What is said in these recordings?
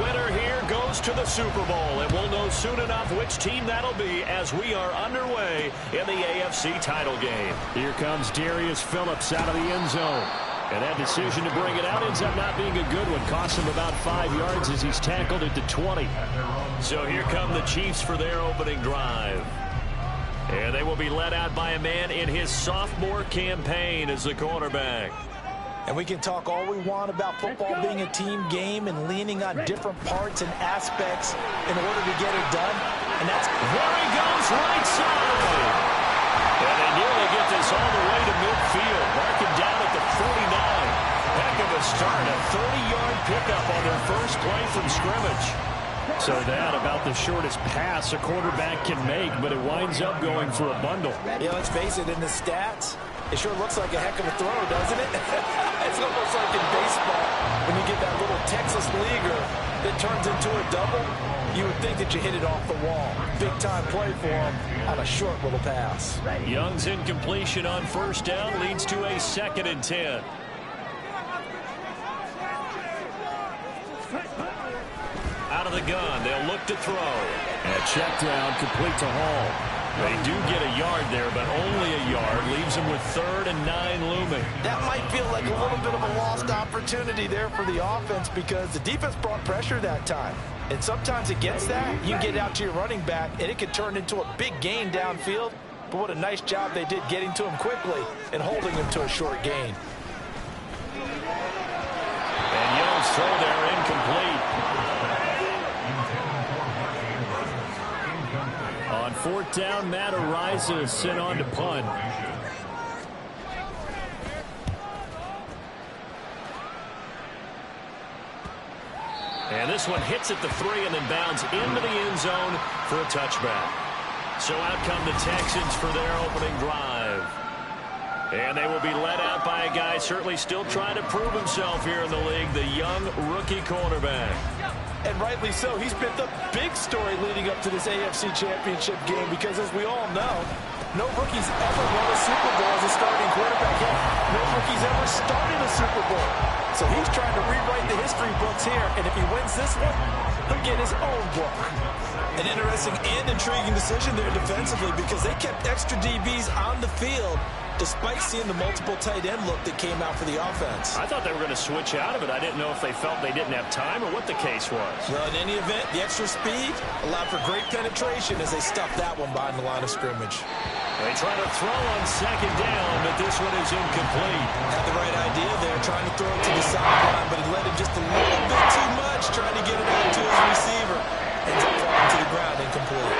winner here goes to the Super Bowl, and we'll know soon enough which team that'll be as we are underway in the AFC title game. Here comes Darius Phillips out of the end zone. And that decision to bring it out ends up not being a good one. Costs him about 5 yards as he's tackled at the 20. So here come the Chiefs for their opening drive. And they will be led out by a man in his sophomore campaign as the quarterback. And we can talk all we want about football being a team game and leaning on different parts and aspects in order to get it done. And that's where he goes, right side. And they nearly get this all the way to midfield. Marking down at the 49. Heck of a start. A 30-yard pickup on their first play from scrimmage. So that about the shortest pass a quarterback can make, but it winds up going for a bundle. Yeah, let's face it, in the stats, it sure looks like a heck of a throw, doesn't it? It's almost like in baseball when you get that little Texas leaguer that turns into a double. You would think that you hit it off the wall. Big-time play for him on a short little pass. Young's incompletion on first down leads to a 2nd and 10. Out of the gun, they'll look to throw. And a check down, complete to Hall. They do get a yard there, but only a yard. Leaves them with 3rd and 9 looming. That might feel like a little bit of a lost opportunity there for the offense because the defense brought pressure that time. And sometimes against that, you get out to your running back, and it could turn into a big gain downfield. But what a nice job they did getting to him quickly and holding him to a short gain. And Young's throw there incomplete. On 4th down, Matt Araiza is sent on to punt. And this one hits at the 3 and then bounds into the end zone for a touchback. So out come the Texans for their opening drive. And they will be led out by a guy certainly still trying to prove himself here in the league, the young rookie quarterback. And rightly so. He's been the big story leading up to this AFC Championship game because, as we all know, no rookie's ever won a Super Bowl as a starting quarterback. No rookie's ever started a Super Bowl. So he's trying to rewrite the history books here, and if he wins this one, he'll get his own book. An interesting and intriguing decision there defensively because they kept extra DBs on the field despite seeing the multiple tight end look that came out for the offense. I thought they were going to switch out of it. I didn't know if they felt they didn't have time or what the case was. Well, in any event, the extra speed allowed for great penetration as they stuffed that one behind the line of scrimmage. They try to throw on 2nd down, but this one is incomplete. Had the right idea there, trying to throw it to the sideline, but he led him just a little bit too much, trying to get it out to his receiver. Ends up falling to the ground, incomplete.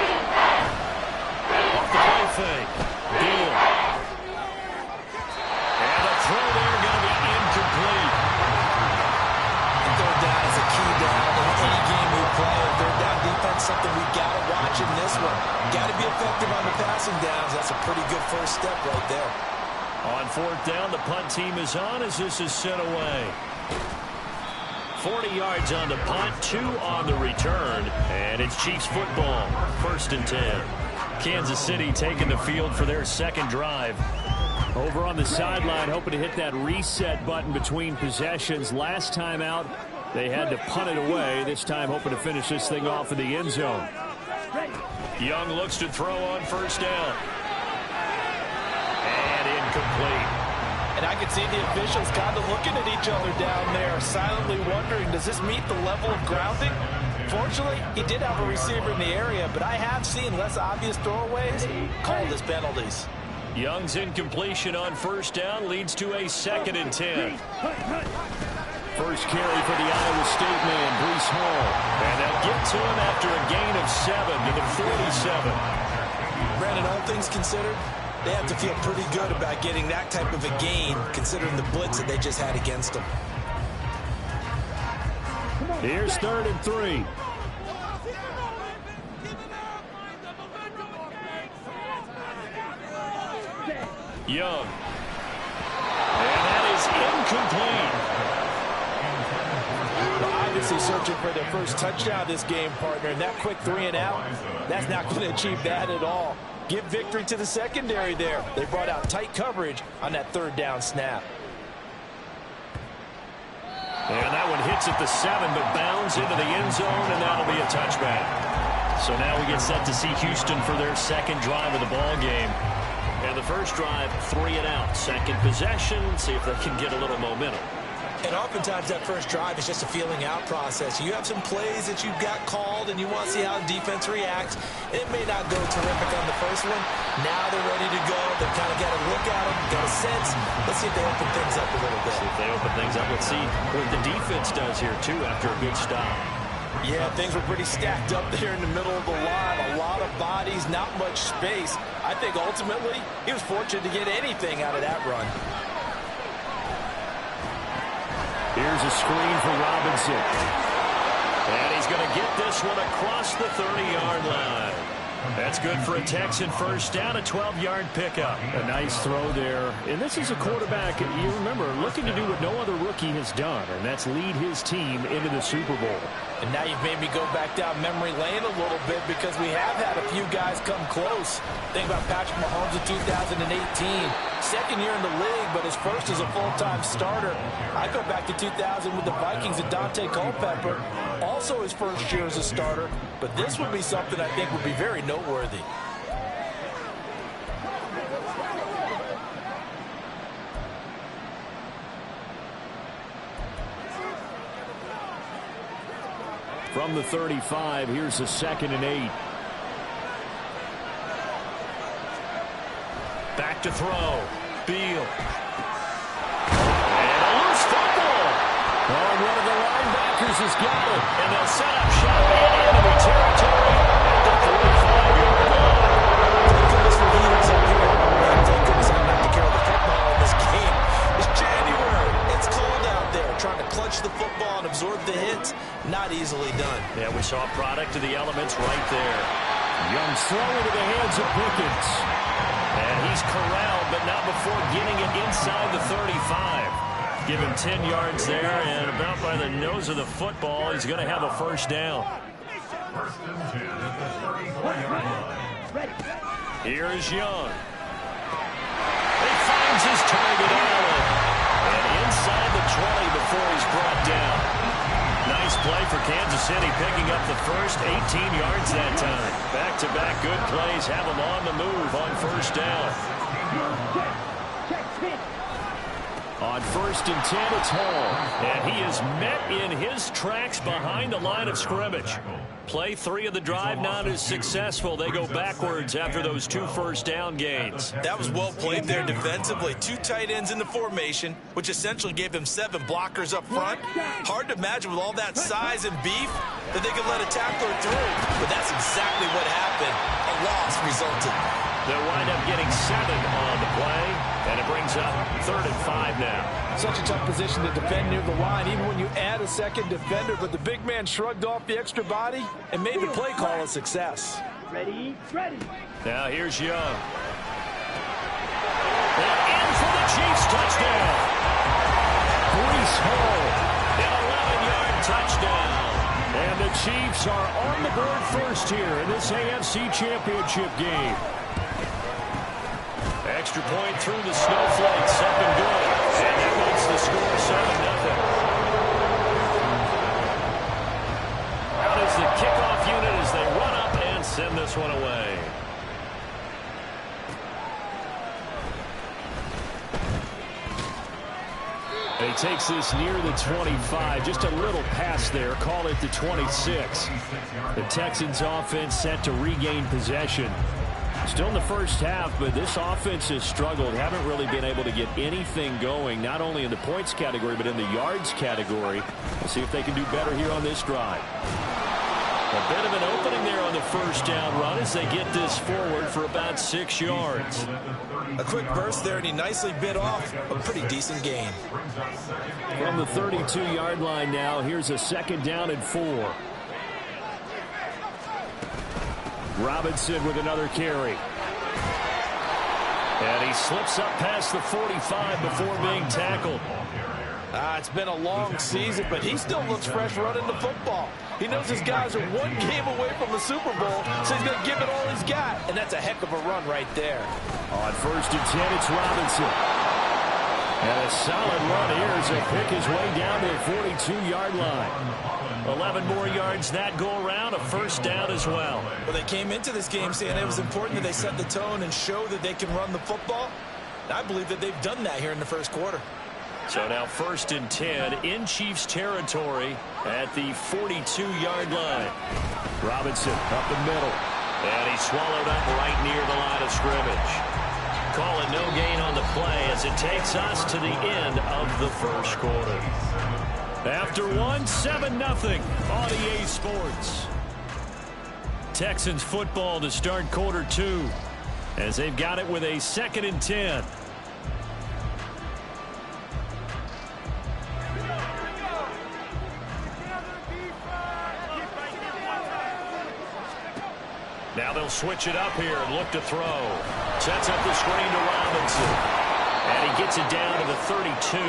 Off the play fake. Deal. And a throw there going to be incomplete. And 3rd down is a key down in any game we play. 3rd down defense, something we've got to watch in this one. Got to be effective on the passing downs. That's a pretty good first step right there. On 4th down, the punt team is on as this is sent away. 40 yards on the punt, 2 on the return, and it's Chiefs football, 1st and 10. Kansas City taking the field for their 2nd drive. Over on the sideline, hoping to hit that reset button between possessions. Last time out, they had to punt it away. This time, hoping to finish this thing off in the end zone. Young looks to throw on 1st down. And incomplete. And I can see the officials kind of looking at each other down there, silently wondering, does this meet the level of grounding? Fortunately, he did have a receiver in the area, but I have seen less obvious throwaways called as penalties. Young's incompletion on 1st down leads to a 2nd and 10. First carry for the Iowa State man, Breece Hall. And they'll get to him after a gain of 7 to the 47. Brandon, all things considered, they have to feel pretty good about getting that type of a gain, considering the blitz that they just had against them. Here's 3rd and 3. Young. And that is incomplete. Well, obviously searching for their first touchdown this game, partner, and that quick 3 and out, that's not going to achieve that at all. Give victory to the secondary there. They brought out tight coverage on that 3rd down snap. And that one hits at the 7, but bounds into the end zone, and that'll be a touchback. So now we get set to see Houston for their second drive of the ball game. And the first drive, 3 and out. Second possession, see if they can get a little momentum. And oftentimes that first drive is just a feeling out process. You have some plays that you've got called and you want to see how the defense reacts. It may not go terrific on the first one. Now they're ready to go. They've kind of got to look at them, got a sense. Let's see if they open things up a little bit. See if they open things up. Let's see what the defense does here, too, after a good stop. Yeah, things were pretty stacked up there in the middle of the line. A lot of bodies, not much space. I think ultimately he was fortunate to get anything out of that run. Here's a screen for Robinson. And he's going to get this one across the 30-yard line. That's good for a Texan first down, a 12-yard pickup. A nice throw there. And this is a quarterback, you remember, looking to do what no other rookie has done, and that's lead his team into the Super Bowl. And now you've made me go back down memory lane a little bit because we have had a few guys come close. Think about Patrick Mahomes in 2018. Second year in the league, but his first as a full-time starter. I go back to 2000 with the Vikings and Dante Culpepper. Also his first year as a starter. But this would be something I think would be very noteworthy. From the 35, here's a 2nd and 8. Back to throw. Beal. And a loose football. Oh, one of the linebackers has got it. And they'll set up shop in enemy territory at the 45-yard line. Thank goodness for leaders up here. And thank goodness I don't have to carry the football in this game. It's January. It's cold out there. Trying to clutch the football and absorb the hits, not easily done. Yeah, we saw a product of the elements right there. Young's throw into the hands of Pickens. And he's corralled, but not before getting it inside the 35. Give him 10 yards there, and about by the nose of the football, he's going to have a first down. Here is Young. He finds his target, Allen. And inside the 20 before he's brought down. Nice play for Kansas City, picking up the first 18 yards that time. Back-to-back good plays have him on the move on first down. On 1st and 10, it's Hall. And he is met in his tracks behind the line of scrimmage. Play 3 of the drive not as successful. They go backwards after those 2 first down gains. That was well played there defensively. 2 tight ends in the formation, which essentially gave them 7 blockers up front. Hard to imagine with all that size and beef that they could let a tackler through. But that's exactly what happened. A loss resulted. They'll wind up getting 7 on the play, and it brings up 3rd and 5 now. Such a tough position to defend near the line, even when you add a second defender, but the big man shrugged off the extra body and made the play call a success. Ready. Now here's Young. And in for the Chiefs touchdown. Breece Hall. An 11-yard touchdown. And the Chiefs are on the board first here in this AFC Championship game. Extra point through the snowflakes, up and good. And that makes the score 7-0. Out is the kickoff unit as they run up and send this one away. He takes this near the 25, just a little pass there, call it the 26. The Texans offense set to regain possession. Still in the first half, but this offense has struggled. Haven't really been able to get anything going, not only in the points category, but in the yards category. We'll see if they can do better here on this drive. A bit of an opening there on the first down run as they get this forward for about 6 yards. A quick burst there, and he nicely bit off a pretty decent gain. From the 32-yard line now, here's a 2nd down and 4. Robinson with another carry. And he slips up past the 45 before being tackled. It's been a long season, but he still looks fresh running the football. He knows his guys are 1 game away from the Super Bowl, so he's going to give it all he's got. And that's a heck of a run right there. On 1st and 10, it's Robinson. And a solid run here as they pick his way down to the 42-yard line. 11 more yards that go around, a first down as well. Well, they came into this game saying it was important that they set the tone and show that they can run the football. And I believe that they've done that here in the first quarter. So now 1st and 10 in Chiefs territory at the 42-yard line. Robinson up the middle. And he's swallowed up right near the line of scrimmage. Calling no gain on the play as it takes us to the end of the first quarter. After one, 7-0 on EA Sports. Texans football to start quarter 2 as they've got it with a 2nd and 10. Now they'll switch it up here and look to throw. Sets up the screen to Robinson. And he gets it down to the 32.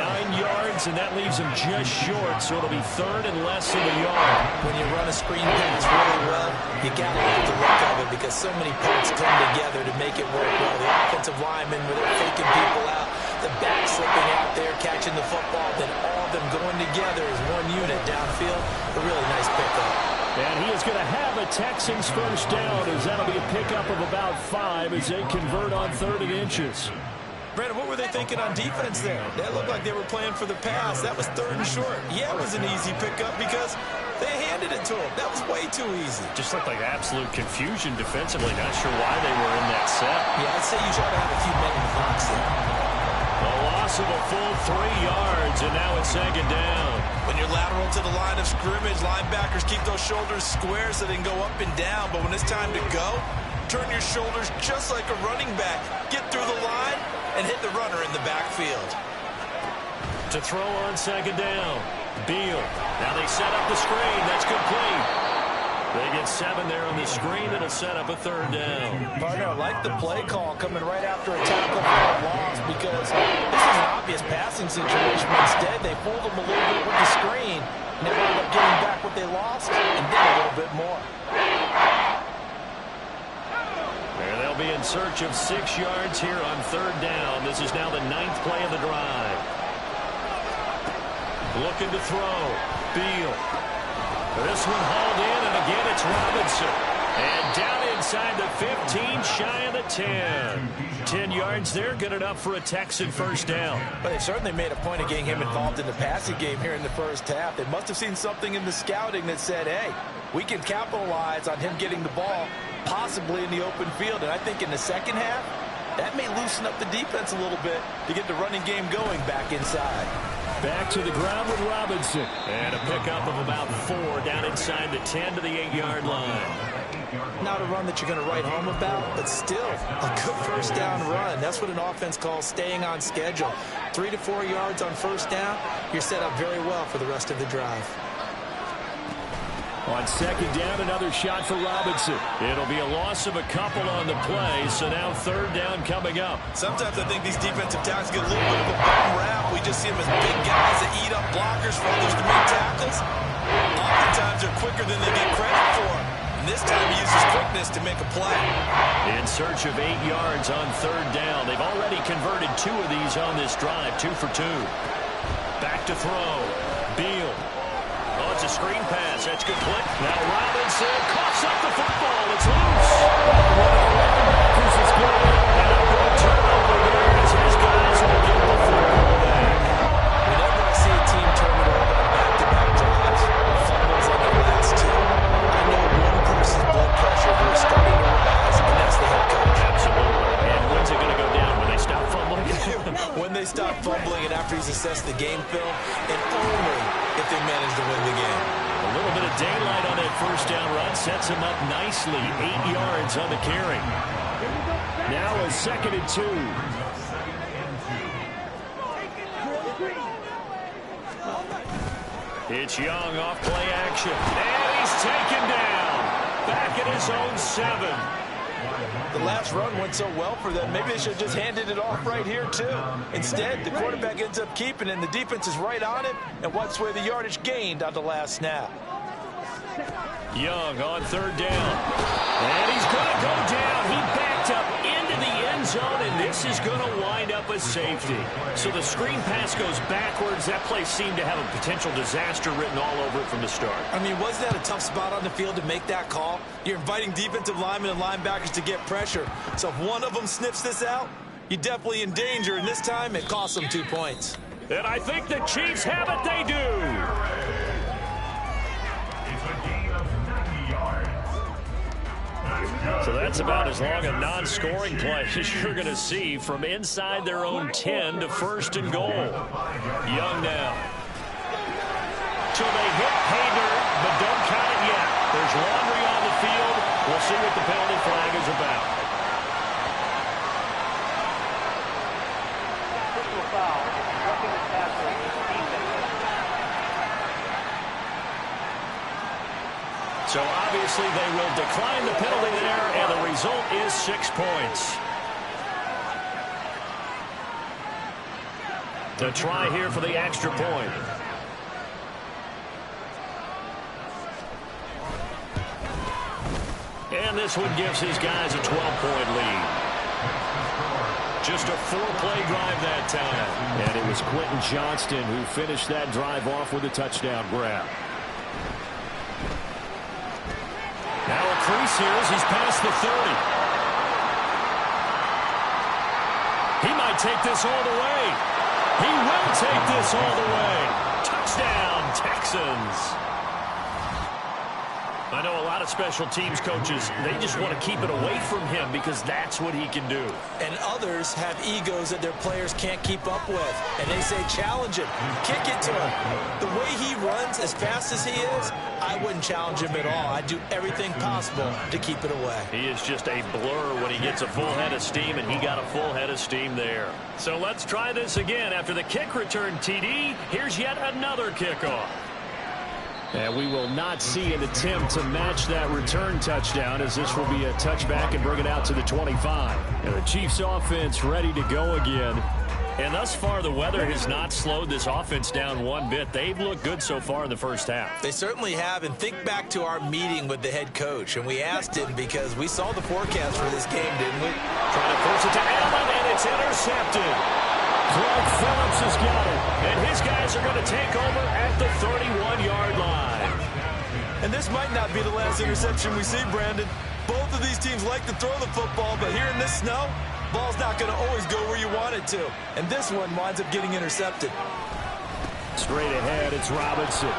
9 yards, and that leaves him just short, so it'll be 3rd and less than a yard. When you run a screen pass really well, you got to look at the look of it because so many parts come together to make it work well. The offensive linemen, where they're faking people out, the back slipping out there, catching the football, then all of them going together as one unit downfield. A really nice pickup. And he is going to have a Texans first down as that'll be a pickup of about 5 as they convert on 3rd and inches. Brandon, what were they thinking on defense there? That looked like they were playing for the pass. That was 3rd and short. Yeah, it was an easy pickup because they handed it to him. That was way too easy. Just looked like absolute confusion defensively. Not sure why they were in that set. Yeah, I'd say you try to have a few men in the box there. A loss of a full 3 yards, and now it's 2nd down. When you're lateral to the line of scrimmage, linebackers keep those shoulders square so they can go up and down. But when it's time to go, turn your shoulders just like a running back. Get through the line and hit the runner in the backfield. To throw on 2nd down. Beal. Now they set up the screen. That's complete. They get 7 there on the screen. It'll set up a 3rd down. Partner, I like the play call coming right after a tackle for a loss because this is an obvious passing situation. Instead, they fooled them a little bit with the screen. Never ended up getting back what they lost and then a little bit more. And they'll be in search of 6 yards here on 3rd down. This is now the 9th play of the drive. Looking to throw. Beal. This one hauled in, and again it's Robinson. And down inside the 15, shy of the 10. 10 yards there, good enough for a Texan first down. But they've certainly made a point of getting him involved in the passing game here in the first half. They must have seen something in the scouting that said, hey, we can capitalize on him getting the ball, possibly in the open field. And I think in the second half, that may loosen up the defense a little bit to get the running game going back inside. Back to the ground with Robinson. And a pickup of about 4 down inside the 10 to the 8-yard line. Not a run that you're going to write home about, but still a good first down run. That's what an offense calls staying on schedule. 3 to 4 yards on first down, you're set up very well for the rest of the drive. On 2nd down, another shot for Robinson. It'll be a loss of a couple on the play, so now 3rd down coming up. Sometimes I think these defensive tackles get a little bit of a bum rap. We just see them as big guys that eat up blockers for others to make tackles. Oftentimes they're quicker than they get credit for. And this time he uses quickness to make a play. In search of 8 yards on 3rd down. They've already converted 2 of these on this drive, 2 for 2. Back to throw. Beal. Oh, it's a screen pass. That's good play. Now Robinson coughs up the football. It's loose. One of the linebackers is good. And a good turnover there as his guys will get the football back. Whenever I see a team turn it over on back-to-back drives, fumbles on the last 2, I know one person's blood pressure is starting to rise, and that's the head coach. Absolutely. And when's it going to go down? When they stop fumbling? When they stop fumbling and after he's assessed the game film, and only if they manage to win the game. A little bit of daylight on that first down run sets him up nicely. 8 yards on the carry. Now a 2nd and 2. It's Young off play action. And he's taken down. Back at his own 7. The last run went so well for them, maybe they should have just handed it off right here, too. Instead, the quarterback ends up keeping it, and the defense is right on it and wipes away the yardage gained on the last snap. Young on 3rd down. And he's going to go down. He backed up into the end zone, and this is going to wind up up a safety. So the screen pass goes backwards. That play seemed to have a potential disaster written all over it from the start. I mean, wasn't that a tough spot on the field to make that call? You're inviting defensive linemen and linebackers to get pressure. So if one of them sniffs this out, you're definitely in danger. And this time, it cost them 2 points. And I think the Chiefs have it. They do. So that's about as long a non-scoring play as you're going to see from inside their own 10 to 1st and goal. Young now. So they hit pay dirt, but don't count it yet. There's laundry on the field. We'll see what the penalty flag is about. Personal foul, roughing the passer, defense. So obviously they will decline the penalty there, and the result is 6 points. To try here for the extra point. And this one gives his guys a 12-point lead. Just a 4-play drive that time. And it was Quentin Johnston who finished that drive off with a touchdown grab. Now a crease here as he's past the 30. He might take this all the way. He will take this all the way. Touchdown, Texans. I know a lot of special teams coaches, they just want to keep it away from him because that's what he can do. And others have egos that their players can't keep up with. And they say, challenge him, kick it to him. The way he runs as fast as he is, I wouldn't challenge him at all. I'd do everything possible to keep it away. He is just a blur when he gets a full head of steam, and he got a full head of steam there. So let's try this again. After the kick return, TD, here's yet another kickoff. And we will not see an attempt to match that return touchdown, as this will be a touchback and bring it out to the 25. And the Chiefs offense ready to go again. And thus far, the weather has not slowed this offense down one bit. They've looked good so far in the first half. They certainly have. And think back to our meeting with the head coach. And we asked him because we saw the forecast for this game, didn't we? Trying to force it to Allen, and it's intercepted. Clark Phillips has got it. And his guys are going to take over at the 31-yard line. And this might not be the last interception we see, Brandon. Both of these teams like to throw the football, but here in this snow, ball's not going to always go where you want it to. And this one winds up getting intercepted. Straight ahead, it's Robinson.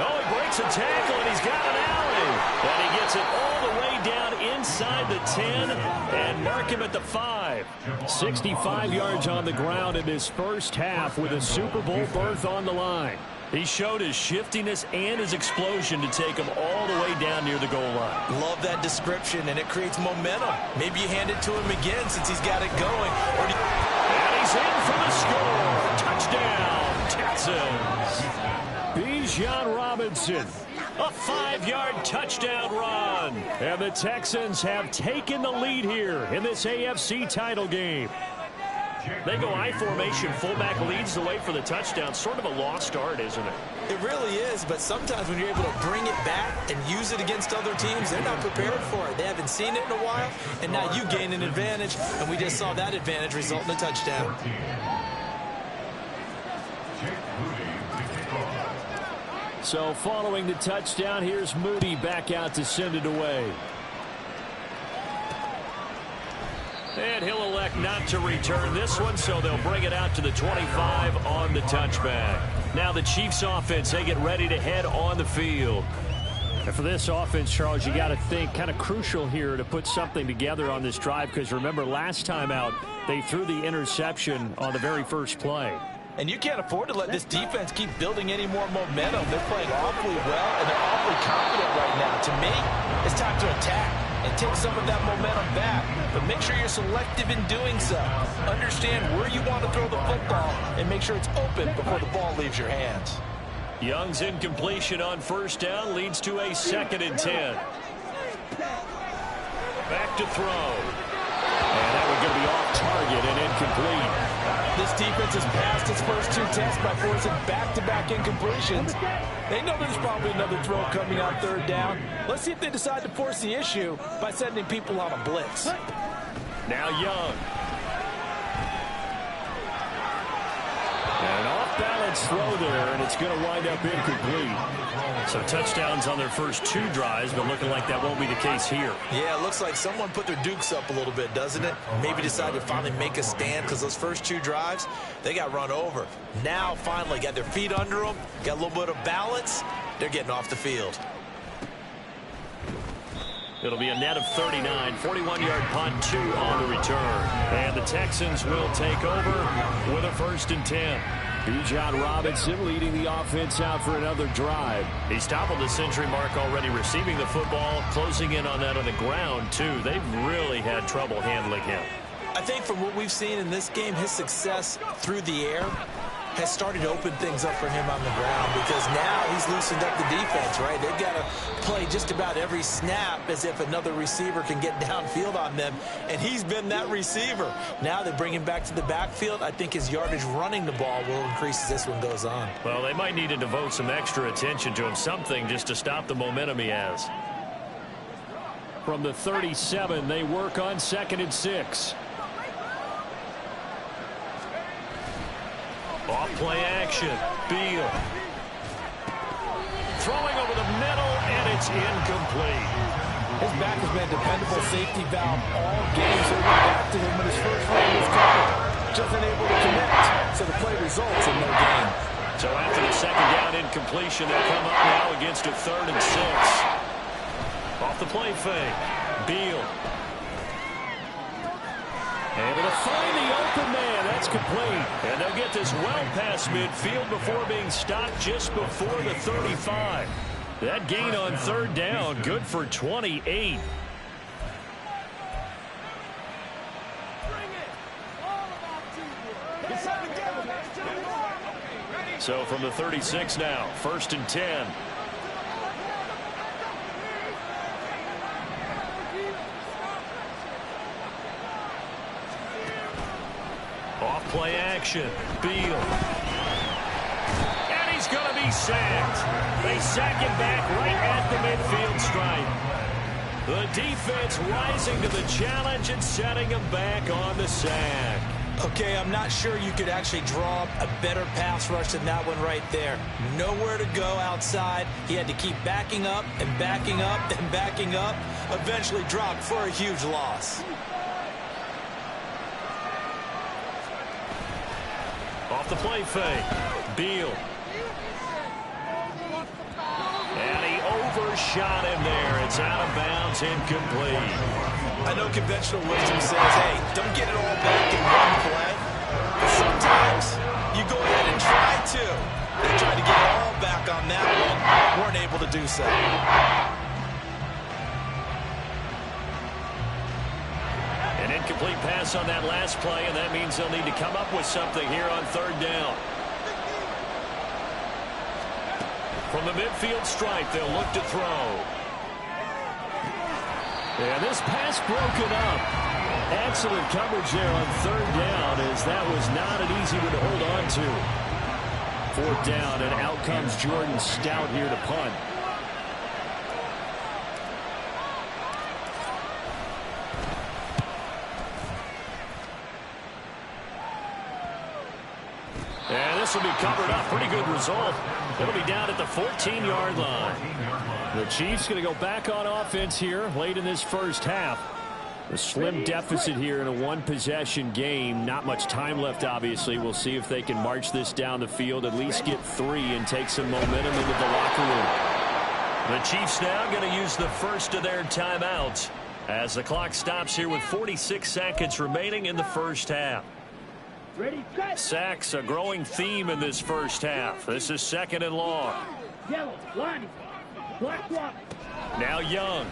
Oh, he breaks a tackle, and he's got an alley. And he gets it all the way down inside the 10 and mark him at the 5. 65 yards on the ground in his first half with a Super Bowl berth on the line. He showed his shiftiness and his explosion to take him all the way down near the goal line. Love that description, and it creates momentum. Maybe you hand it to him again since he's got it going. And he's in for the score. Touchdown, Texans. Bijan Robinson. A 5-yard touchdown run. And the Texans have taken the lead here in this AFC title game. They go I formation. Fullback leads the way for the touchdown. Sort of a lost art, isn't it? It really is, but sometimes when you're able to bring it back and use it against other teams, they're not prepared for it. They haven't seen it in a while, and now you gain an advantage, and we just saw that advantage result in a touchdown. So following the touchdown, here's Moody back out to send it away. And he'll elect not to return this one, so they'll bring it out to the 25 on the touchback. Now the Chiefs offense, they get ready to head on the field. And for this offense, Charles, you got to think kind of crucial here to put something together on this drive, because remember last time out, they threw the interception on the very first play. And you can't afford to let this defense keep building any more momentum. They're playing awfully well, and they're awfully confident right now. To me, it's time to attack and take some of that momentum back. But make sure you're selective in doing so. Understand where you want to throw the football and make sure it's open before the ball leaves your hands. Young's incompletion on first down leads to a 2nd and 10. Back to throw. And that one going to be off target and incomplete. This defense has passed its first 2 tests by forcing back-to-back incompletions. They know there's probably another throw coming on 3rd down. Let's see if they decide to force the issue by sending people on a blitz. Now Young. yards throw there, and it's going to wind up incomplete. So touchdowns on their first 2 drives, but looking like that won't be the case here. Yeah, it looks like someone put their dukes up a little bit, doesn't it? Maybe decided to finally make a stand because those first 2 drives, they got run over. Now, finally, got their feet under them, got a little bit of balance. They're getting off the field. It'll be a net of 39, 41-yard punt, 2 on the return. And the Texans will take over with a 1st and 10. Bijan Robinson leading the offense out for another drive. He's toppled the century mark already receiving the football, closing in on that on the ground, too. They've really had trouble handling him. I think from what we've seen in this game, his success through the air has started to open things up for him on the ground because now he's loosened up the defense, right? They've got to play just about every snap as if another receiver can get downfield on them, and he's been that receiver. Now they bring him back to the backfield. I think his yardage running the ball will increase as this one goes on. Well, they might need to devote some extra attention to him, something just to stop the momentum he has. From the 37, they work on 2nd and 6. Off-play action. Beal. Throwing over the middle, and it's incomplete. His back has been a dependable safety valve all game, so he went back to him when his first run was covered. Just unable to connect, so the play results in no gain. So after the 2nd down incompletion, they come up now against a 3rd and 6. Off the play fake. Beal. Able to find the open man. That's complete. And they'll get this well past midfield before being stopped just before the 35. That gain on 3rd down, good for 28. So from the 36 now, 1st and 10. Off-play action. Beal. And he's going to be sacked. They sack him back right at the midfield stripe. The defense rising to the challenge and setting him back on the sack. Okay, I'm not sure you could actually draw a better pass rush than that one right there. Nowhere to go outside. He had to keep backing up and backing up and backing up. Eventually dropped for a huge loss. Off the play fake. Beal. And he overshot him there. It's out of bounds, incomplete. I know conventional wisdom says, hey, don't get it all back in one play. But sometimes you go ahead and try to. They tried to get it all back on that one. Weren't able to do so. An incomplete pass on that last play, and that means they'll need to come up with something here on 3rd down. From the midfield stripe, they'll look to throw. And this pass broken up. Excellent coverage there on 3rd down, as that was not an easy one to hold on to. 4th down, and out comes Jordan Stout here to punt. And this will be covered up. Pretty good result. It'll be down at the 14-yard line. The Chiefs going to go back on offense here late in this first half. A slim deficit here in a one-possession game. Not much time left, obviously. We'll see if they can march this down the field, at least get 3 and take some momentum into the locker room. The Chiefs now going to use the first of their timeouts as the clock stops here with 46 seconds remaining in the first half. Sacks, a growing theme in this first half. This is 2nd and long. Now Young.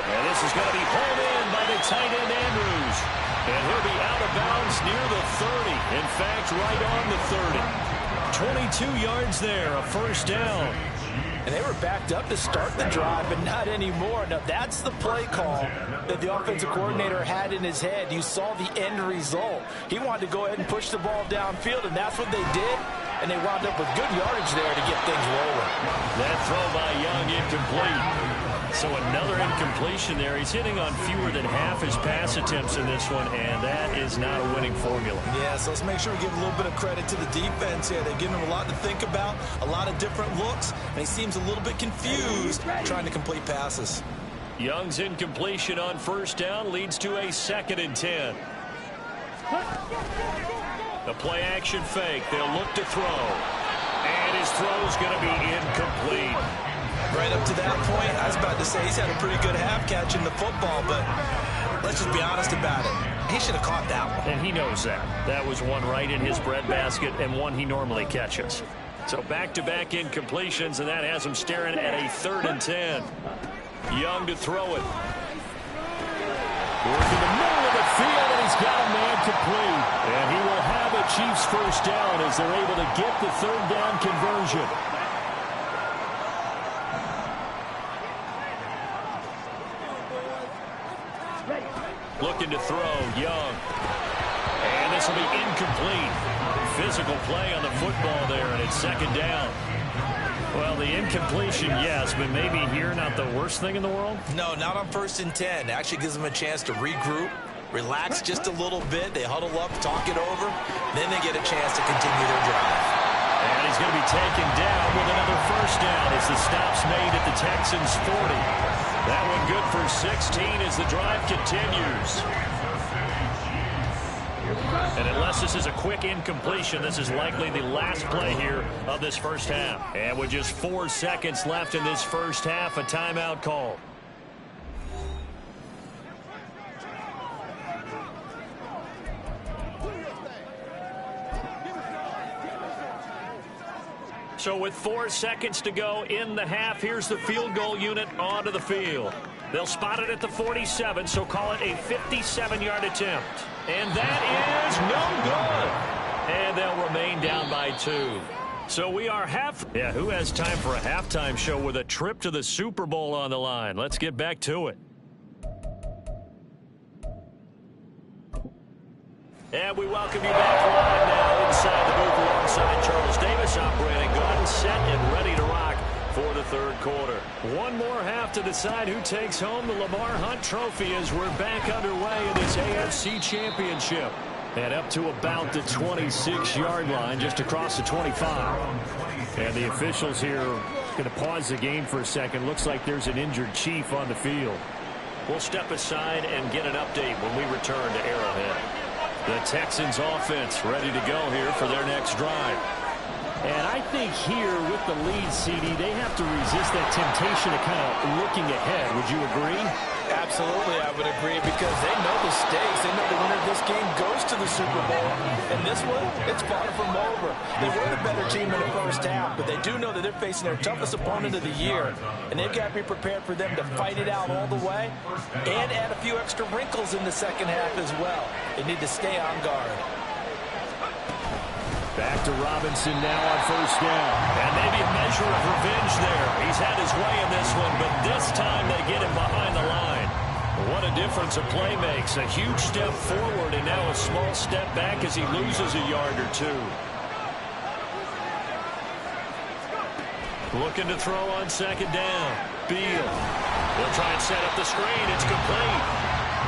And this is going to be pulled in by the tight end Andrews. And he'll be out of bounds near the 30. In fact, right on the 30. 22 yards there, a 1st down. And they were backed up to start the drive, but not anymore. Now, that's the play call that the offensive coordinator had in his head. You saw the end result. He wanted to go ahead and push the ball downfield, and that's what they did. And they wound up with good yardage there to get things rolling. That throw by Young incomplete. So another incompletion there. He's hitting on fewer than half his pass attempts in this one, and that is not a winning formula. Yeah, so let's make sure we give a little bit of credit to the defense here. They've given him a lot to think about, a lot of different looks, and he seems a little bit confused trying to complete passes. Young's incompletion on first down leads to a 2nd and 10. The play action fake. They'll look to throw. And his throw's going to be incomplete. Right up to that point, I was about to say he's had a pretty good half catch in the football, but let's just be honest about it. He should have caught that one. And he knows that. That was one right in his breadbasket and one he normally catches. So back-to-back incompletions, and that has him staring at a 3rd and 10. Young to throw it. Working the middle of the field, and he's got a man complete. And he will have a Chiefs first down as they're able to get the 3rd down conversion. Looking to throw, Young. And this will be incomplete. Physical play on the football there, and it's 2nd down. Well, the incompletion, yes, but maybe here not the worst thing in the world? No, not on 1st and 10. It actually gives them a chance to regroup, relax just a little bit. They huddle up, talk it over. Then they get a chance to continue their drive. And he's going to be taken down with another first down as the stop's made at the Texans' 40. That one good for 16 as the drive continues. And unless this is a quick incompletion, this is likely the last play here of this first half. And with just 4 seconds left in this first half, a timeout call. So with 4 seconds to go in the half, here's the field goal unit onto the field. They'll spot it at the 47, so call it a 57-yard attempt. And that is no good. And they'll remain down by 2. So we are Yeah, who has time for a halftime show with a trip to the Super Bowl on the line? Let's get back to it. And we welcome you back live now inside the booth alongside Charles Davis, operating gun, set and ready to rock for the 3rd quarter. One more half to decide who takes home the Lamar Hunt Trophy as we're back underway in this AFC Championship. And up to about the 26-yard line, just across the 25. And the officials here are going to pause the game for a second. Looks like there's an injured Chief on the field. We'll step aside and get an update when we return to Arrowhead. The Texans offense ready to go here for their next drive. And I think here with the lead, CD, they have to resist that temptation of kind of looking ahead. Would you agree? Absolutely, I would agree, because they know the stakes. They know the winner of this game goes to the Super Bowl. And this one, it's far from over. They were the better team in the first half, but they do know that they're facing their toughest opponent of the year. And they've got to be prepared for them to fight it out all the way and add a few extra wrinkles in the second half as well. They need to stay on guard. Back to Robinson now on first down. And maybe a measure of revenge there. He's had his way in this one, but this time they get him behind the line. What a difference a play makes. A huge step forward and now a small step back as he loses a yard or 2. Looking to throw on 2nd down. Beal. They'll try and set up the screen. It's complete.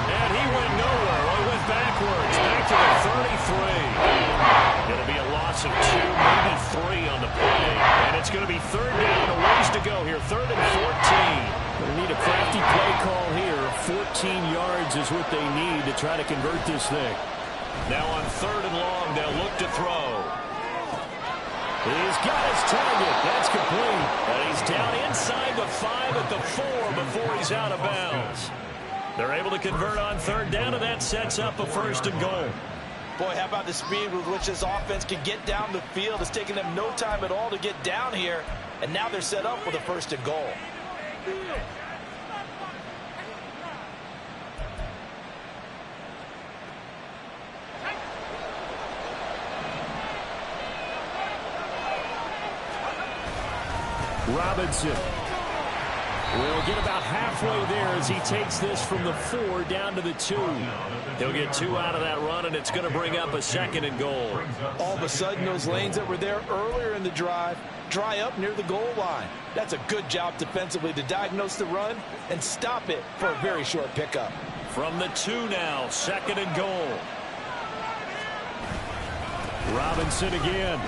And he went nowhere. Well, he went backwards. Back to the 33. It'll be a loss of 2, maybe 3 on the play. And it's going to be 3rd down, a ways to go here. 3rd and 14. They need a crafty play call here. 14 yards is what they need to try to convert this thing. Now on 3rd and long, they'll look to throw. He's got his target. That's complete. And he's down inside the 5 at the 4 before he's out of bounds. They're able to convert on 3rd down, and that sets up a 1st and goal. Boy, how about the speed with which this offense can get down the field? It's taken them no time at all to get down here, and now they're set up with a 1st and goal. Robinson will get about halfway there as he takes this from the 4 down to the 2. He'll get 2 out of that run, and it's going to bring up a 2nd and goal. All of a sudden, those lanes that were there earlier in the drive, dry up near the goal line. That's a good job defensively to diagnose the run and stop it for a very short pickup. From the 2 now, 2nd and goal. Robinson again.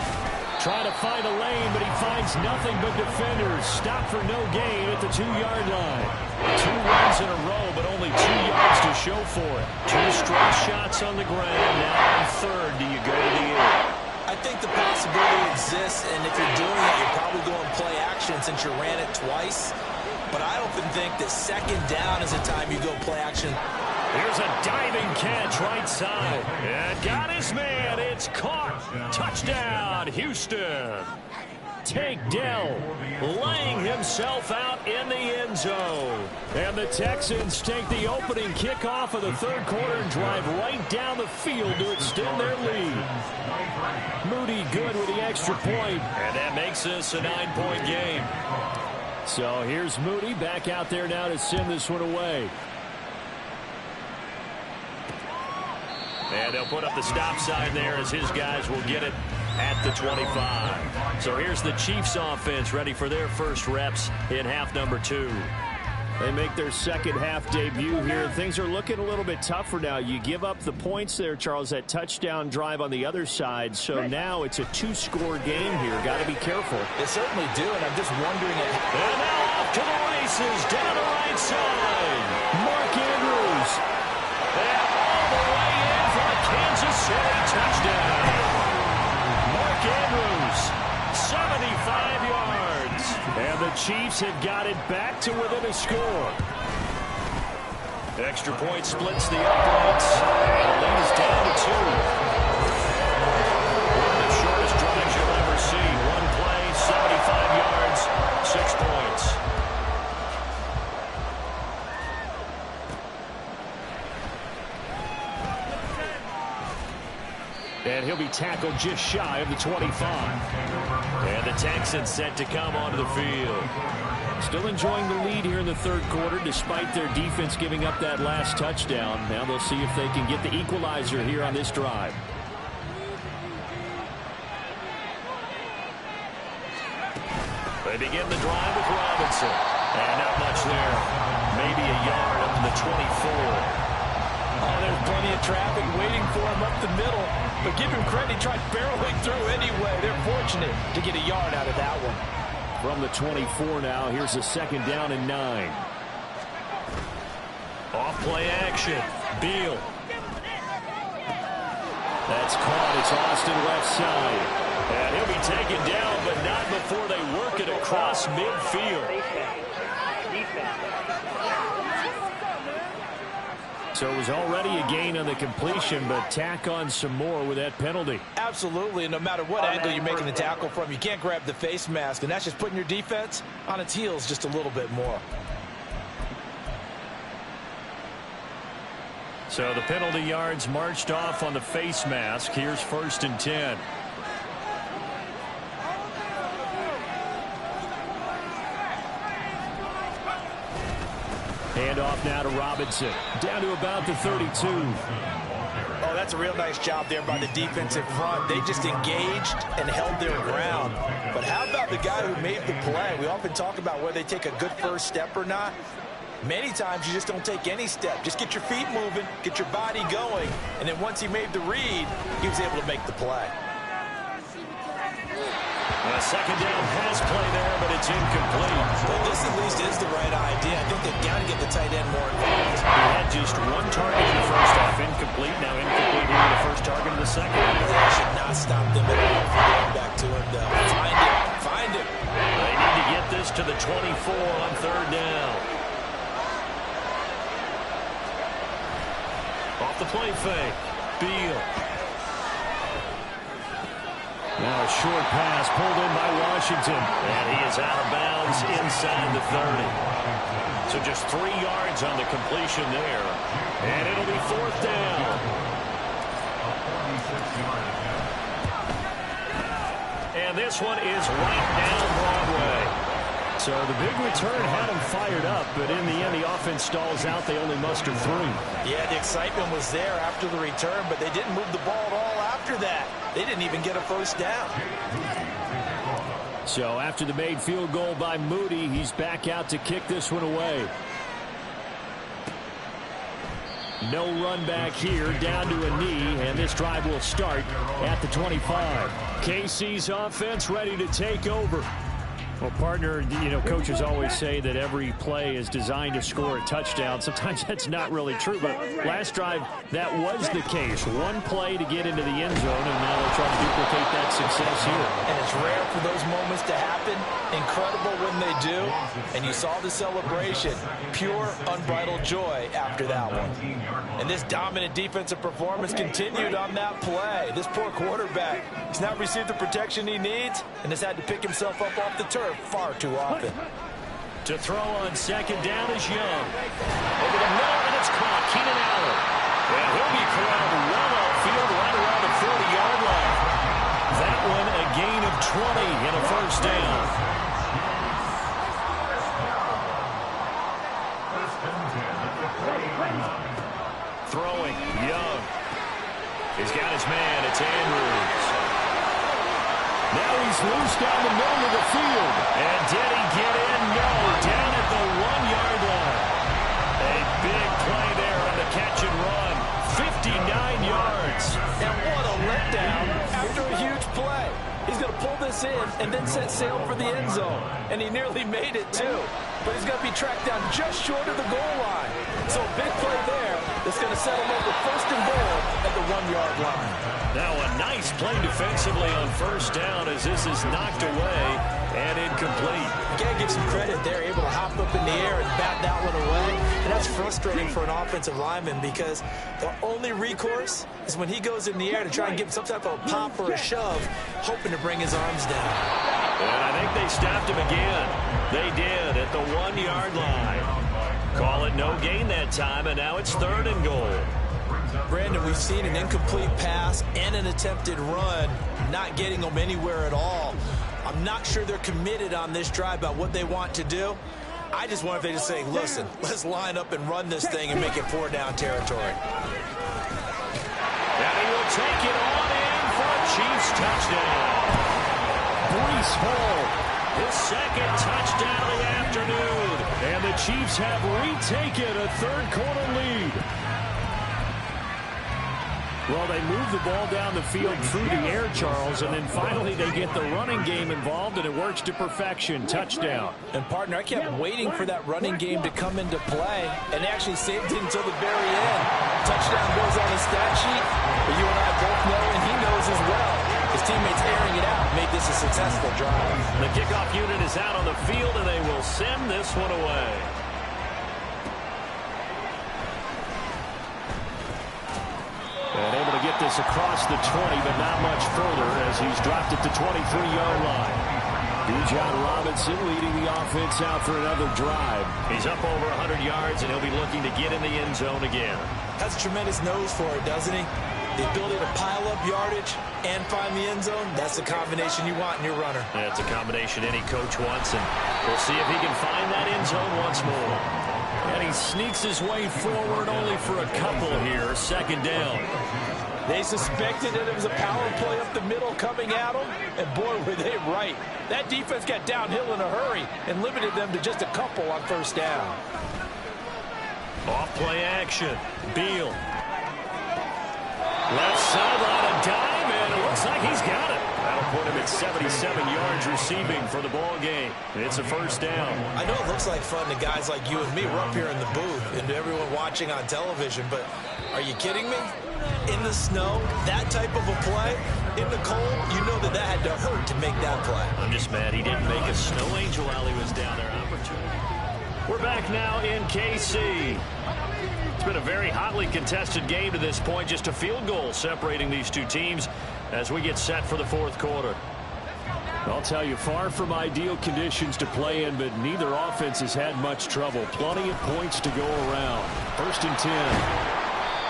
Trying to find a lane, but he finds nothing but defenders. Stop for no gain at the 2-yard line. 2 runs in a row, but only 2 yards to show for it. 2 straight shots on the ground. Now on 3rd, do you go to the air? I think the possibility exists, and if you're doing it, you're probably going play action since you ran it twice. But I often think that 2nd down is the time you go play action. Here's a diving catch right side. And got his man. It's caught. Touchdown, Houston. Tank Dell laying himself out in the end zone. And the Texans take the opening kickoff of the 3rd quarter and drive right down the field to extend their lead. Moody good with the extra point. And that makes this a 9-point game. So here's Moody back out there now to send this one away. And they'll put up the stop sign there as his guys will get it at the 25. So here's the Chiefs offense ready for their first reps in half number 2. They make their second half debut here. Things are looking a little bit tougher now. You give up the points there, Charles, that touchdown drive on the other side. So now it's a 2-score game here. Got to be careful. They certainly do, and I'm just wondering. And now off to the races down the right side. Mark Andrews. And all the way in for a Kansas City touchdown. Mark Andrews, 75 yards. And the Chiefs have got it back to within a score. Extra point splits the uprights. And the lead is down to 2. One of the shortest drives you'll ever see. One play, 75 yards, 6 points. And he'll be tackled just shy of the 25. And the Texans set to come onto the field. Still enjoying the lead here in the 3rd quarter despite their defense giving up that last touchdown. Now they'll see if they can get the equalizer here on this drive. They begin the drive with Robinson. And not much there. Maybe a yard up to the 24. Oh, there's plenty of traffic waiting for him up the middle. But give him credit, he tried barreling through anyway. They're fortunate to get a yard out of that one. From the 24 now, here's a 2nd down and 9. Off play action. Beal. That's caught. It's Austin left side. And he'll be taken down, but not before they work it across midfield. So it was already a gain on the completion, but tack on some more with that penalty. Absolutely, and no matter what angle you're making the tackle from, you can't grab the face mask, and that's just putting your defense on its heels just a little bit more. So the penalty yards marched off on the face mask. Here's 1st and 10. Hand off now to Robinson. Down to about the 32. Oh, that's a real nice job there by the defensive front. They just engaged and held their ground. But how about the guy who made the play? We often talk about whether they take a good first step or not. Many times you just don't take any step. Just get your feet moving, get your body going, and then once he made the read, he was able to make the play. A 2nd down pass play there, but it's incomplete. Well, this at least is the right idea. I think they've got to get the tight end more involved. He had just 1 target in the first half, incomplete. Now incomplete here, the first target of the second. That should not stop them at all from going back to him, though. Find him. Find him. They need to get this to the 24 on 3rd down. Off the play fake. Beal. Now a short pass pulled in by Washington. And he is out of bounds inside the 30. So just 3 yards on the completion there. And it'll be 4th down. And this one is right down Broadway. So the big return had them fired up, but in the end the offense stalls out. They only mustered 3. Yeah, the excitement was there after the return, but they didn't move the ball at all after that. They didn't even get a first down. So after the made field goal by Moody, he's back out to kick this one away. No run back here, down to a knee, and this drive will start at the 25. KC's offense ready to take over. Well, partner, you know, coaches always say that every play is designed to score a touchdown. Sometimes that's not really true, but last drive, that was the case. One play to get into the end zone, and now they'll try to duplicate that success here. And it's rare for those moments to happen. Incredible when they do. And you saw the celebration. Pure, unbridled joy after that one. And this dominant defensive performance continued on that play. This poor quarterback, he's not received the protection he needs and has had to pick himself up off the turf far too often. To throw on second down is Young. Over the middle, and it's caught. Keenan Allen. And he'll be corralled well outfield right around the 40-yard line. That one a gain of 20 and a first down. Throwing, Young. He's got his man. It's Andrews. Now he's loose down the middle of the field. And did he get in? No. Down at the 1-yard line. A big play there on the catch and run. 59 yards. And what a letdown after a huge play. He's going to pull this in and then set sail for the end zone. And he nearly made it, too. But he's going to be tracked down just short of the goal line. So a big play there that's going to settle up with first and goal at the 1-yard line. Now a nice play defensively on first down as this is knocked away and incomplete. You got to give some credit. They're able to hop up in the air and bat that one away. And that's frustrating for an offensive lineman because the only recourse is when he goes in the air to try and give some type of a pop or a shove, hoping to bring his arms down. And I think they stopped him again. They did at the 1-yard line. Call it no gain that time, and now it's third and goal. Brandon, we've seen an incomplete pass and an attempted run, not getting them anywhere at all. I'm not sure they're committed on this drive about what they want to do. I just wonder if they just say, listen, let's line up and run this thing and make it 4-down territory. And he will take it on in for a Chiefs touchdown. Breece Hall, his second touchdown of the afternoon. And the Chiefs have retaken a third-quarter lead. Well, they move the ball down the field through the air, Charles, and then finally they get the running game involved, and it works to perfection. Touchdown. And, partner, I kept waiting for that running game to come into play, and they actually saved it until the very end. Touchdown goes on the stat sheet, but you and I both know, and he knows as well, his teammates airing it out made this a successful drive. The kickoff unit is out on the field, and they will send this one away. And able to get this across the 20, but not much further as he's dropped it to 23-yard line. Bijan Robinson leading the offense out for another drive. He's up over 100 yards, and he'll be looking to get in the end zone again. Has a tremendous nose for it, doesn't he? The ability to pile up yardage and find the end zone, that's the combination you want in your runner. That's a combination any coach wants, and we'll see if he can find that end zone once more. And he sneaks his way forward only for a couple here. Second down. They suspected that it was a power play up the middle coming at them, and boy, were they right. That defense got downhill in a hurry and limited them to just a couple on first down. Off play action. Beal. Left sideline, a dive, and it looks like he's got it. That'll put him at 77 yards receiving for the ball game. It's a first down. I know it looks like fun to guys like you and me. We're up here in the booth and to everyone watching on television, but are you kidding me? In the snow, that type of a play, in the cold, you know that had to hurt to make that play. I'm just mad he didn't make a snow angel while he was down there. Opportunity. We're back now in KC. It's been a very hotly contested game to this point. Just a field goal separating these two teams as we get set for the fourth quarter. I'll tell you, far from ideal conditions to play in, but neither offense has had much trouble. Plenty of points to go around. First and 10.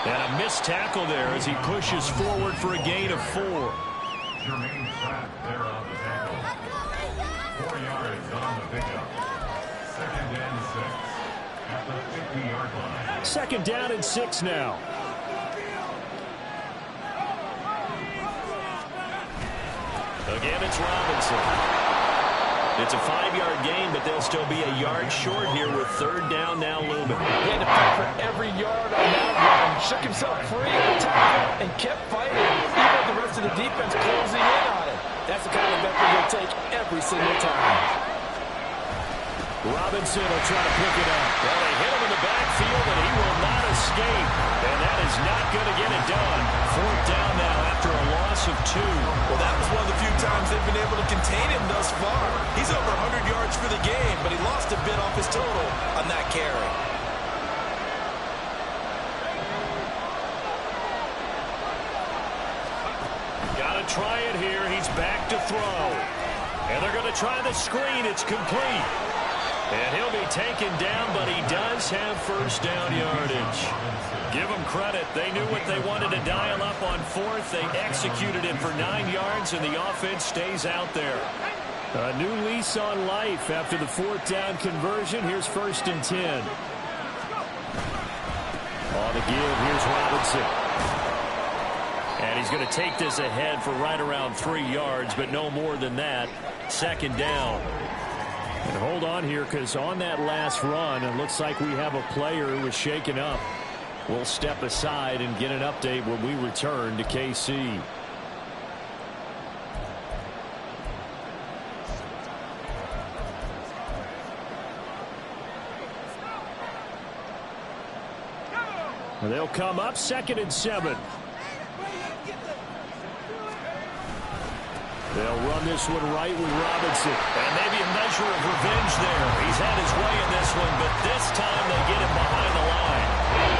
And a missed tackle there as he pushes forward for a gain of 4. Jermaine Pratt there on the tackle. 4 yards on the pickup. Second and 6 at the 50-yard line. Second down and 6 now. Again, it's Robinson. It's a 5-yard gain, but they'll still be a yard short here with third down now looming. He had to fight for every yard on that run. Shook himself free of the tackle and kept fighting, even with the rest of the defense closing in on him. That's the kind of effort he'll take every single time. Robinson will try to pick it up. Well, they hit him in the backfield, and he will not escape. And that is not going to get it done. Fourth down now after a loss of 2. Well, that was one of the few times they've been able to contain him thus far. He's over 100 yards for the game, but he lost a bit off his total on that carry. Got to try it here. He's back to throw. And they're going to try the screen. It's complete. And he'll be taken down, but he does have first down yardage. Give them credit. They knew what they wanted to dial up on fourth. They executed it for 9 yards, and the offense stays out there. A new lease on life after the fourth down conversion. Here's first and 10. On the give, here's Robinson. And he's going to take this ahead for right around 3 yards, but no more than that. Second down. And hold on here, because on that last run, it looks like we have a player who was shaken up. We'll step aside and get an update when we return to KC. They'll come up 2nd and 7. They'll run this one right with Robinson. And maybe a measure of revenge there. He's had his way in this one, but this time they get him behind the line.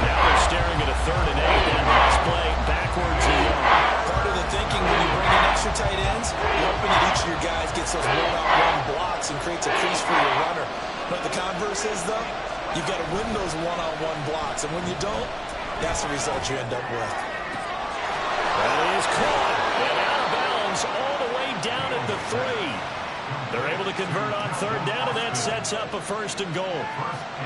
Now they're staring at a 3rd and 8. And last play, backwards and young. Part of the thinking when you bring in extra tight ends, you're hoping that each of your guys gets those one-on-one blocks and creates a crease for your runner. But the converse is, though, you've got to win those one-on-one blocks. And when you don't, that's the result you end up with. That is caught. And out of bounds all the way down at the 3. They're able to convert on 3rd down, and that sets up a 1st and goal.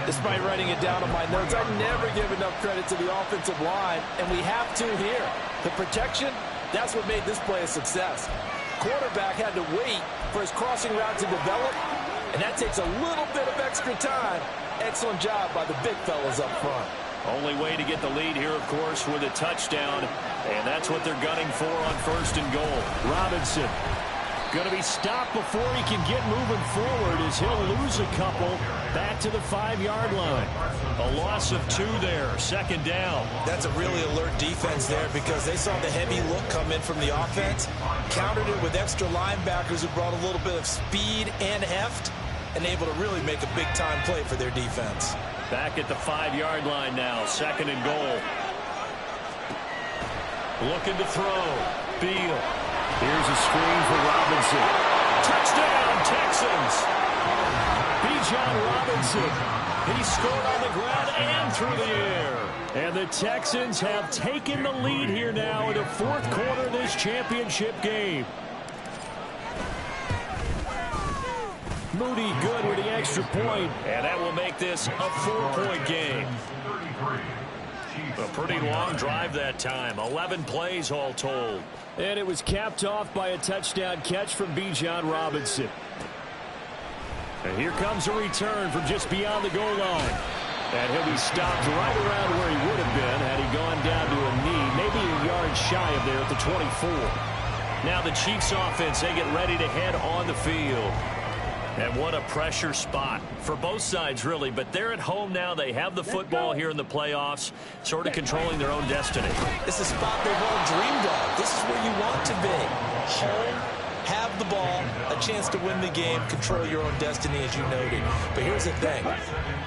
Despite writing it down on my notes, I never give enough credit to the offensive line, and we have to here. The protection, that's what made this play a success. Quarterback had to wait for his crossing route to develop, and that takes a little bit of extra time. Excellent job by the big fellas up front. Only way to get the lead here, of course, with a touchdown, and that's what they're gunning for on 1st and goal. Robinson going to be stopped before he can get moving forward as he'll lose a couple back to the 5-yard line. A loss of 2 there, 2nd down. That's a really alert defense there because they saw the heavy look come in from the offense, countered it with extra linebackers who brought a little bit of speed and heft, and able to really make a big-time play for their defense. Back at the 5-yard line now, 2nd and goal. Looking to throw. Beal. Here's a screen for Robinson. Touchdown, Texans. Bijan Robinson. He scored on the ground and through the air. And the Texans have taken the lead here now in the 4th quarter of this championship game. Moody good with the extra point. And that will make this a 4-point game. A pretty long drive that time. 11 plays all told. And it was capped off by a touchdown catch from Bijan Robinson. And here comes a return from just beyond the goal line. And he'll be stopped right around where he would have been had he gone down to a knee, maybe a yard shy of there at the 24. Now the Chiefs offense, they get ready to head on the field. And what a pressure spot for both sides, really. But they're at home now. They have the football here in the playoffs, sort of controlling their own destiny. It's a spot they've all dreamed of. This is where you want to be. Home, have the ball, a chance to win the game, control your own destiny, as you noted. But here's the thing.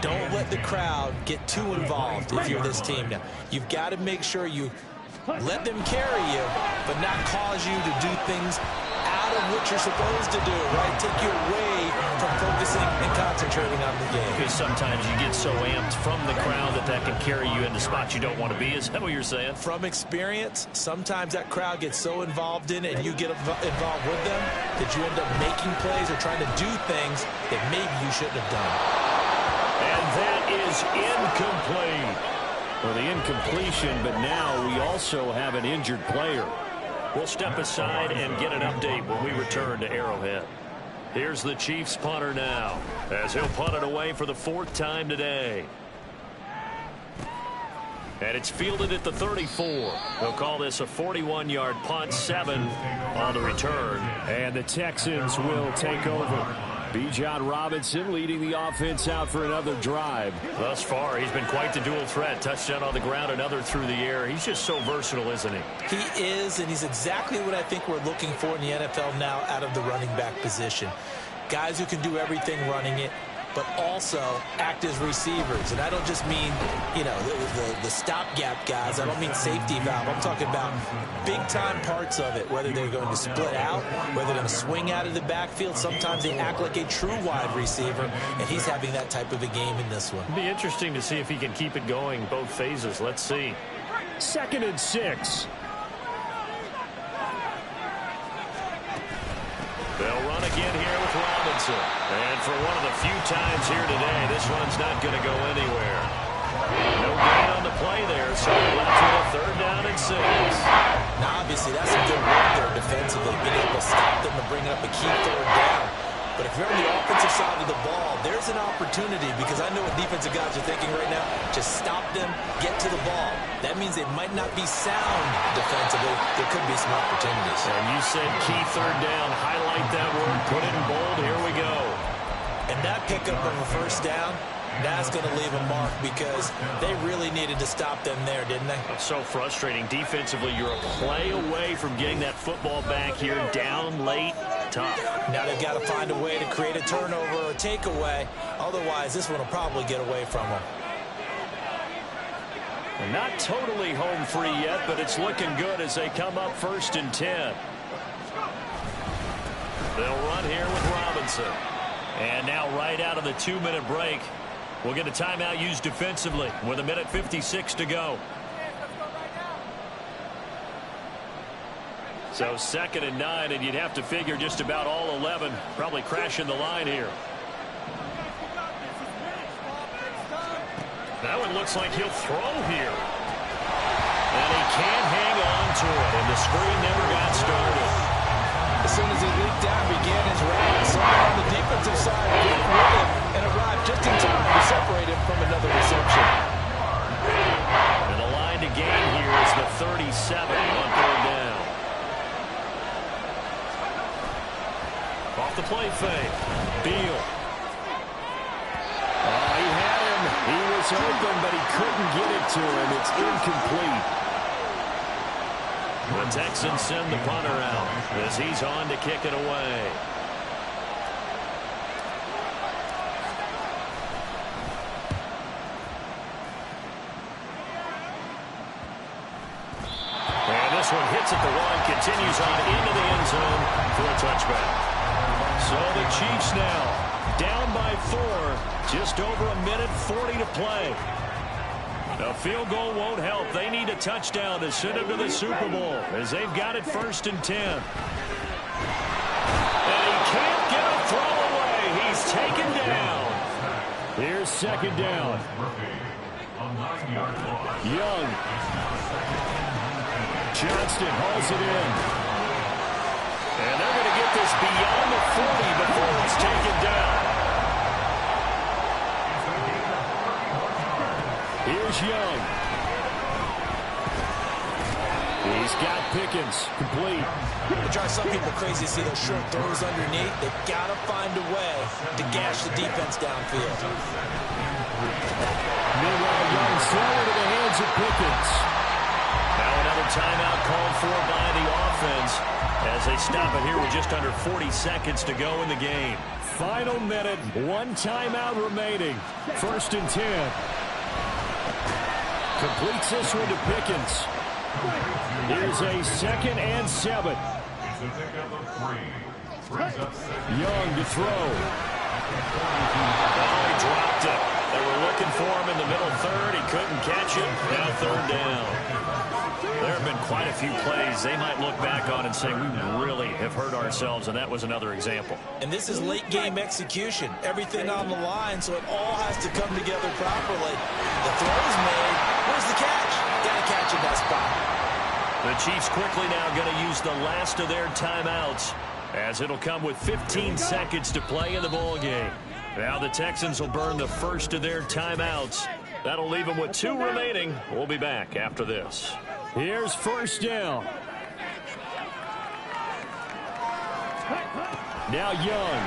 Don't let the crowd get too involved if you're this team now. You've got to make sure you let them carry you, but not cause you to do things out of what you're supposed to do, right? Take you away from focusing and concentrating on the game. Because sometimes you get so amped from the crowd that can carry you into spots you don't want to be. Is that what you're saying? From experience, sometimes that crowd gets so involved in it and you get involved with them that you end up making plays or trying to do things that maybe you shouldn't have done. And that is incomplete. Well, the incompletion, but now we also have an injured player. We'll step aside and get an update when we return to Arrowhead. Here's the Chiefs punter now, as he'll punt it away for the 4th time today. And it's fielded at the 34. They'll call this a 41-yard punt, 7 on the return. And the Texans will take over. Bijan Robinson leading the offense out for another drive. Thus far, he's been quite the dual threat. Touchdown on the ground, another through the air. He's just so versatile, isn't he? He is, and he's exactly what I think we're looking for in the NFL now out of the running back position. Guys who can do everything running it, but also act as receivers. And I don't just mean, you know, the stopgap guys. I don't mean safety valve. I'm talking about big-time parts of it, whether they're going to split out, whether they're going to swing out of the backfield. Sometimes they act like a true wide receiver, and he's having that type of a game in this one. It'll be interesting to see if he can keep it going both phases. Let's see. 2nd and 6. They'll run again here with Robinson. And for one of the few times here today, this one's not going to go anywhere. No gain on the play there, so we're left with a 3rd down and 6. Now, obviously, that's some good work there defensively, being able to stop them and bring up a key 3rd down. But if you're on the offensive side of the ball, there's an opportunity, because I know what defensive guys are thinking right now. Just stop them, get to the ball. That means they might not be sound defensively. There could be some opportunities. And you said key 3rd down. Highlight that word. Put it in bold. Here we go. And that pickup of a 1st down, that's going to leave a mark, because they really needed to stop them there, didn't they? It's so frustrating. Defensively, you're a play away from getting that football back here. Down late. Tough. Now they've got to find a way to create a turnover or a takeaway. Otherwise, this one will probably get away from them. Not totally home free yet, but it's looking good as they come up 1st and 10. They'll run here with Robinson. And now right out of the 2-minute break, we'll get a timeout used defensively with 1:56 to go. So 2nd and 9, and you'd have to figure just about all 11 probably crashing the line here. That one looks like he'll throw here. And he can't hang on to it, and the screen never got started. As soon as he leaped down, began his ride, someone on the defensive side broke with him and arrived just in time to separate him from another reception. And the line to gain here is the 37 on 3rd down. Off the play fake. Beal. Oh, he had him. He was open, but he couldn't get it to him. It's incomplete. The Texans send the punter out as he's on to kick it away. And this one hits at the 1, continues on into the end zone for a touchback. So the Chiefs now down by 4, just over 1:40 to play. A field goal won't help. They need a touchdown to send them to the Super Bowl as they've got it 1st and 10. And he can't get a throw away. He's taken down. Here's 2nd down. Young. Johnston hauls it in. And they're going to get this beyond the 40 before it's taken down. Here's Young. He's got Pickens. Complete. It drives some people crazy to see those short throws underneath. They've got to find a way to gash the defense downfield. Meanwhile, Young throw into the hands of Pickens. Now another timeout called for by the offense as they stop it here with just under 40 seconds to go in the game. Final minute, 1 timeout remaining. 1st and 10. Completes this one to Pickens. Here's a 2nd and 7. Young to throw. Oh, he dropped it. They were looking for him in the middle 3rd. He couldn't catch it. Now 3rd down. There have been quite a few plays they might look back on and say, we really have hurt ourselves, and that was another example. And this is late game execution. Everything on the line, so it all has to come together properly. The throw's made. Where's the catch? Got to catch in that spot. The Chiefs quickly now going to use the last of their timeouts as it'll come with 15 seconds to play in the ball game. Now the Texans will burn the first of their timeouts. That'll leave them with 2 remaining. We'll be back after this. Here's first down. Now Young.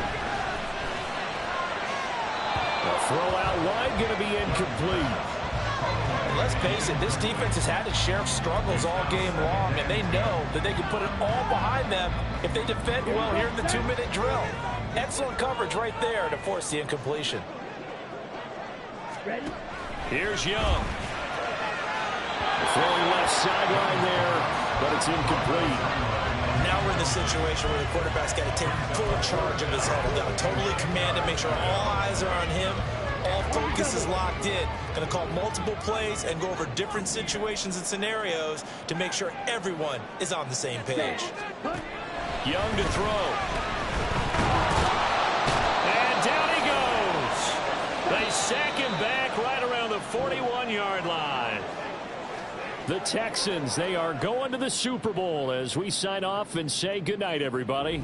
The throw out wide, going to be incomplete. Let's face it, this defense has had its share of struggles all game long, and they know that they can put it all behind them if they defend well here in the 2-minute drill. Excellent coverage right there to force the incompletion. Here's Young. Throwing left sideline there, but it's incomplete. Now we're in the situation where the quarterback's got to take full charge of his huddle. Got to totally command it, make sure all eyes are on him. All focus is locked in. Going to call multiple plays and go over different situations and scenarios to make sure everyone is on the same page. Young to throw. And down he goes. They sack him back right around the 41-yard line. The Texans, they are going to the Super Bowl as we sign off and say goodnight, everybody.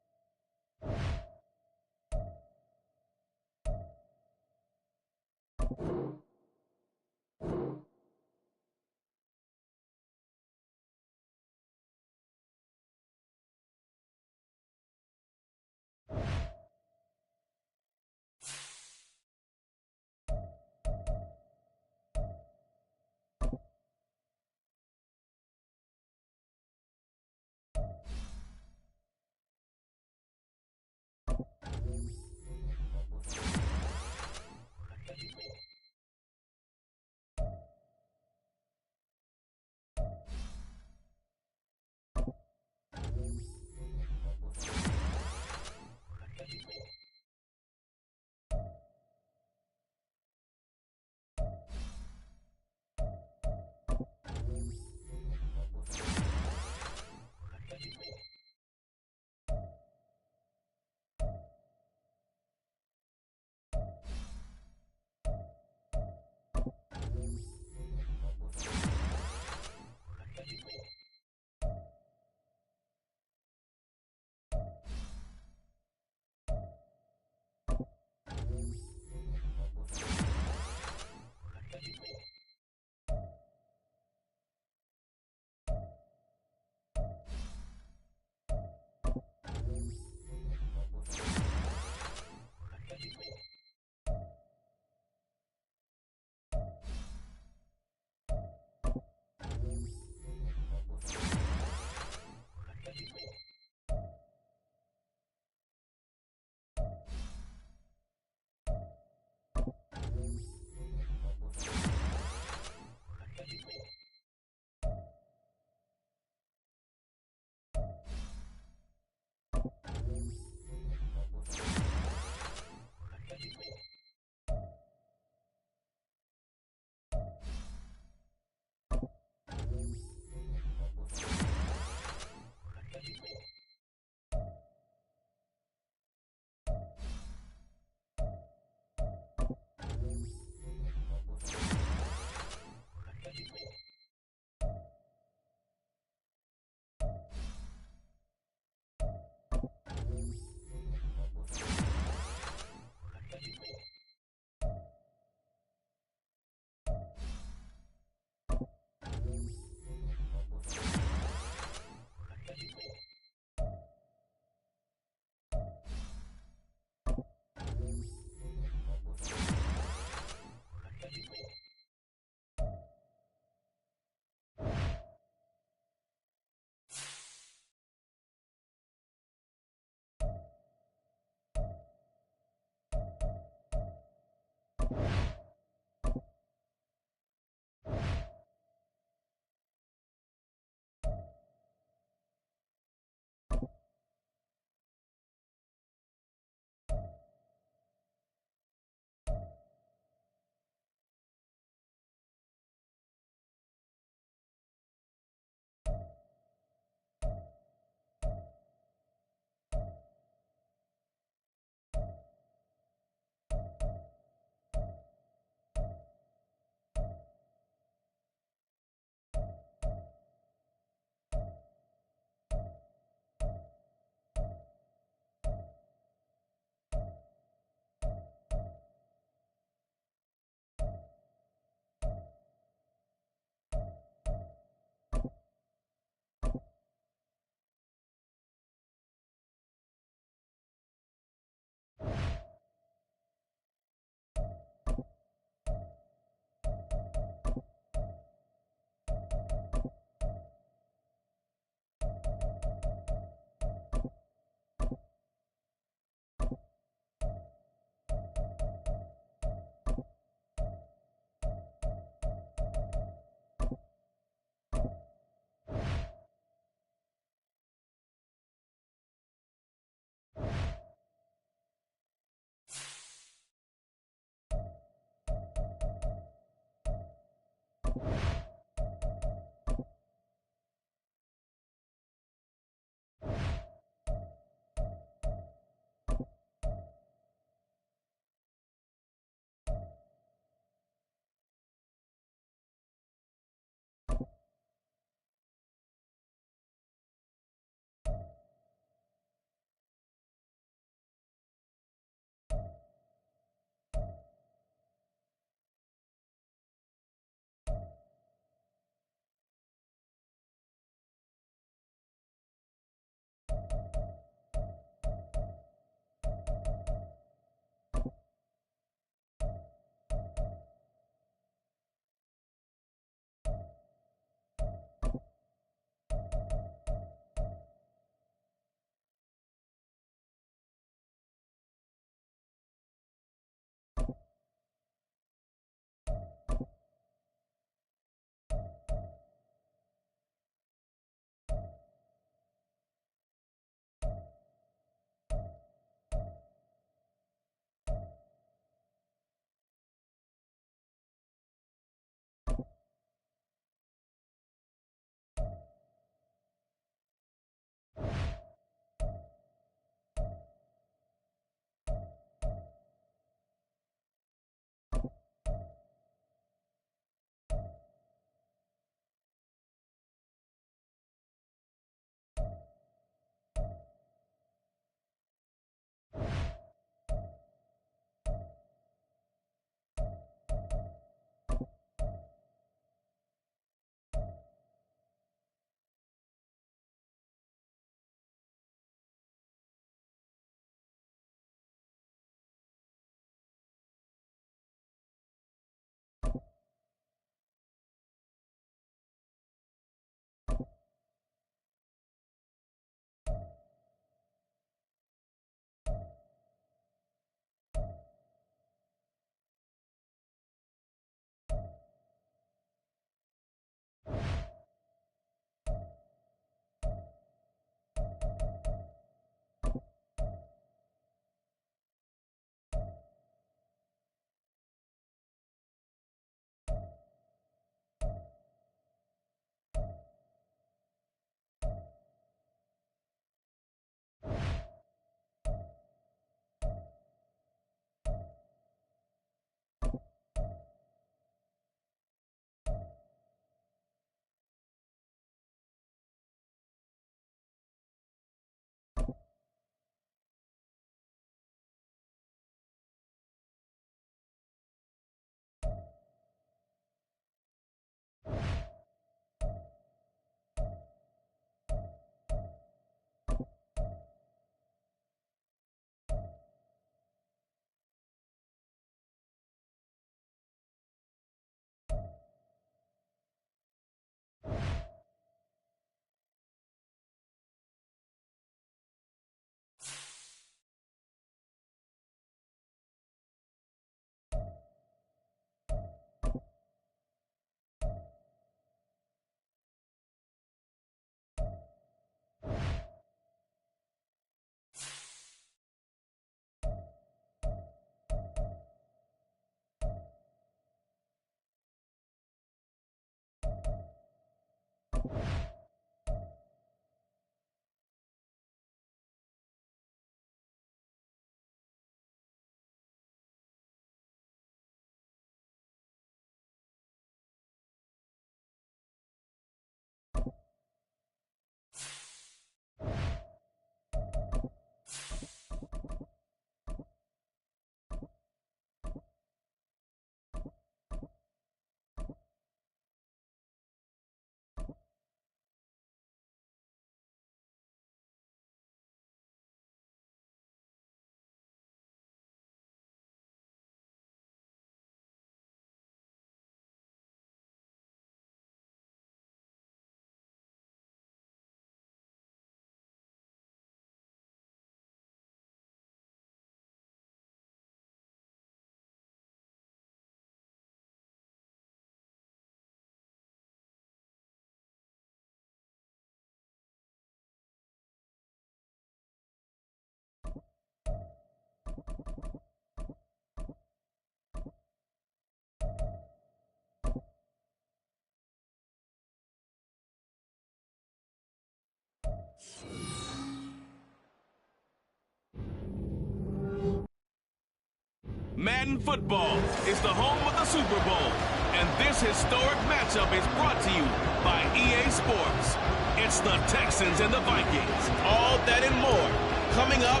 Madden Football is the home of the Super Bowl, and this historic matchup is brought to you by EA Sports. It's the Texans and the Vikings. All that and more coming up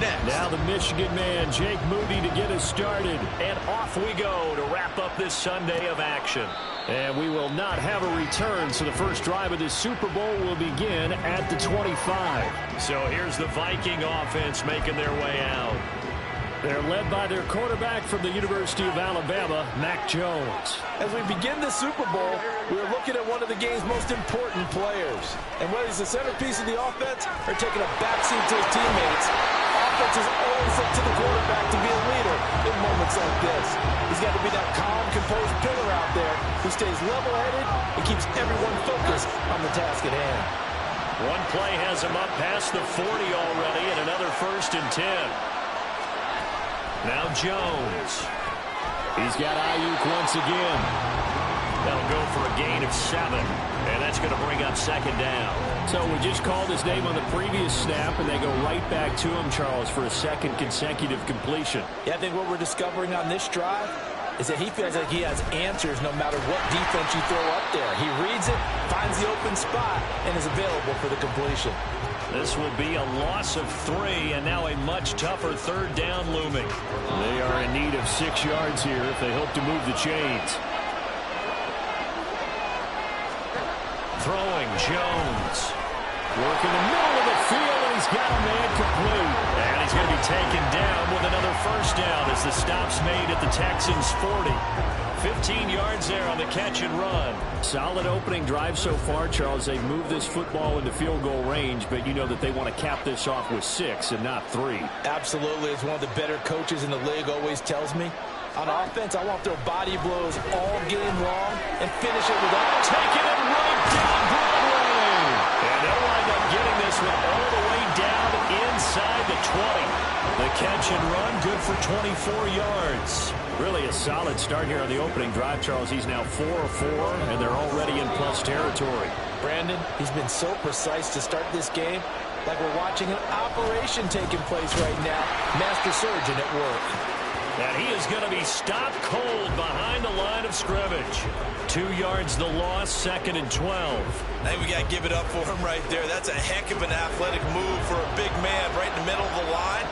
next. Now the Michigan man, Jake Moody, to get us started. And off we go to wrap up this Sunday of action. And we will not have a return, so the first drive of this Super Bowl will begin at the 25. So here's the Viking offense making their way out. They're led by their quarterback from the University of Alabama, Mac Jones. As we begin the Super Bowl, we're looking at one of the game's most important players. And whether he's the centerpiece of the offense or taking a backseat to his teammates, offenses always look to the quarterback to be a leader in moments like this. He's got to be that calm, composed pillar out there who stays level-headed and keeps everyone focused on the task at hand. One play has him up past the 40 already, and another 1st and 10. Now Jones. He's got Ayuk once again. That'll go for a gain of 7, and that's going to bring up 2nd down. So we just called his name on the previous snap, and they go right back to him, Charles, for a 2nd consecutive completion. Yeah, I think what we're discovering on this drive is that he feels like he has answers no matter what defense you throw up there. He reads it, finds the open spot, and is available for the completion. This will be a loss of 3, and now a much tougher 3rd down looming. They are in need of 6 yards here if they hope to move the chains. Throwing Jones. Working the middle of the field, and he's got a man complete. And he's going to be taken down with another 1st down as the stop's made at the Texans' 40. 15 yards there on the catch and run. Solid opening drive so far, Charles. They've moved this football into field goal range, but you know that they want to cap this off with 6 and not 3. Absolutely. As one of the better coaches in the league always tells me, on offense, I want their body blows all game long and finish it with all. Taking it right down Broadway. And they'll wind up getting this one all the way down inside the 20. The catch and run, good for 24 yards. Really a solid start here on the opening drive, Charles. He's now 4 of 4, and they're already in plus territory. Brandon, he's been so precise to start this game, like we're watching an operation taking place right now. Master surgeon at work. And he is going to be stopped cold behind the line of scrimmage. 2 yards the loss, 2nd and 12. I think we got to give it up for him right there. That's a heck of an athletic move for a big man right in the middle of the line.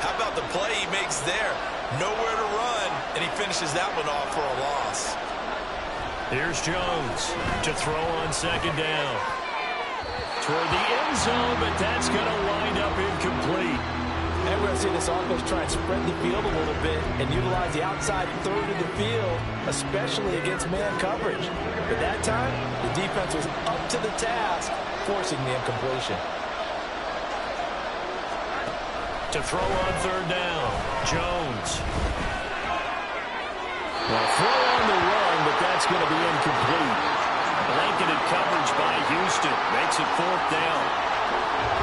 How about the play he makes there? Nowhere to run, and he finishes that one off for a loss. Here's Jones to throw on 2nd down. Toward the end zone, but that's going to wind up incomplete. And we're going to see this offense try and spread the field a little bit and utilize the outside 3rd of the field, especially against man coverage. But that time, the defense was up to the task, forcing the incompletion. To throw on 3rd down, Jones. Well, throw on the run, but that's going to be incomplete. Blanketed coverage by Houston. Makes it 4th down.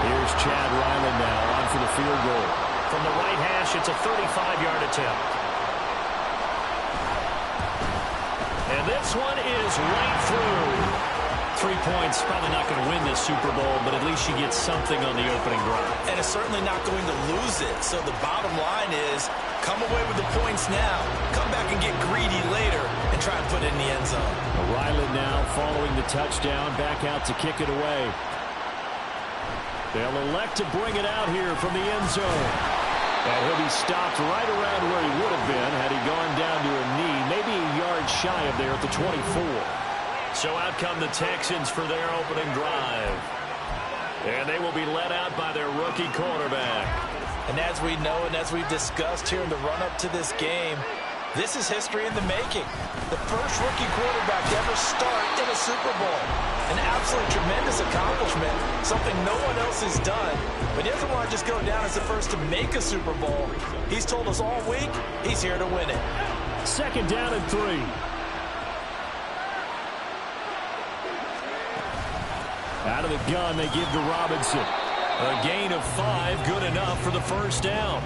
Here's Chad Ryland now on for the field goal. From the right hash, it's a 35-yard attempt. And this one is right through. 3 points, probably not going to win this Super Bowl, but at least she gets something on the opening drive. And it's certainly not going to lose it. So the bottom line is, come away with the points now, come back and get greedy later, and try and put it in the end zone. Ryland now following the touchdown, back out to kick it away. They'll elect to bring it out here from the end zone. And he'll be stopped right around where he would have been had he gone down to a knee, maybe a yard shy of there at the 24. So out come the Texans for their opening drive. And they will be led out by their rookie quarterback. And as we know and as we've discussed here in the run-up to this game, this is history in the making. The first rookie quarterback to ever start in a Super Bowl. An absolutely tremendous accomplishment, something no one else has done. But he doesn't want to just go down as the first to make a Super Bowl. He's told us all week he's here to win it. 2nd down and 3. Out of the gun, they give to Robinson. A gain of 5, good enough for the 1st down.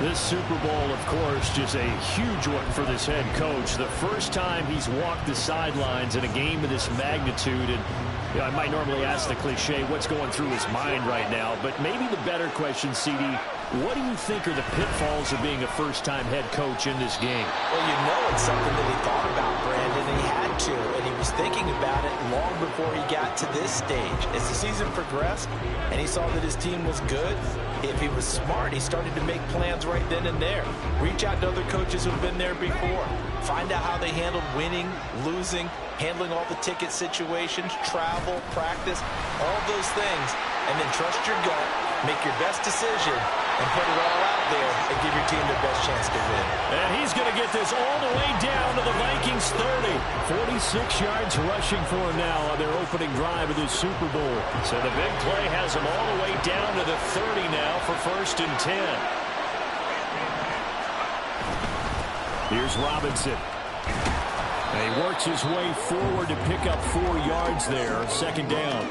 This Super Bowl, of course, just a huge one for this head coach. The first time he's walked the sidelines in a game of this magnitude. And you know, I might normally ask the cliche, what's going through his mind right now? But maybe the better question, CD, what do you think are the pitfalls of being a first-time head coach in this game? Well, you know it's something that he thought about, Brandon, and he had to, and he was thinking about it long before he got to this stage. As the season progressed and he saw that his team was good, if he was smart, he started to make plans right then and there. Reach out to other coaches who've been there before. Find out how they handled winning, losing, handling all the ticket situations, travel, practice, all those things, and then trust your gut, make your best decision, and put it all out there and give your team their best chance to win. And he's going to get this all the way down to the Vikings 30. 46 yards rushing for him now on their opening drive of this Super Bowl. So the big play has him all the way down to the 30 now for 1st and 10. Here's Robinson. And he works his way forward to pick up 4 yards there. 2nd down.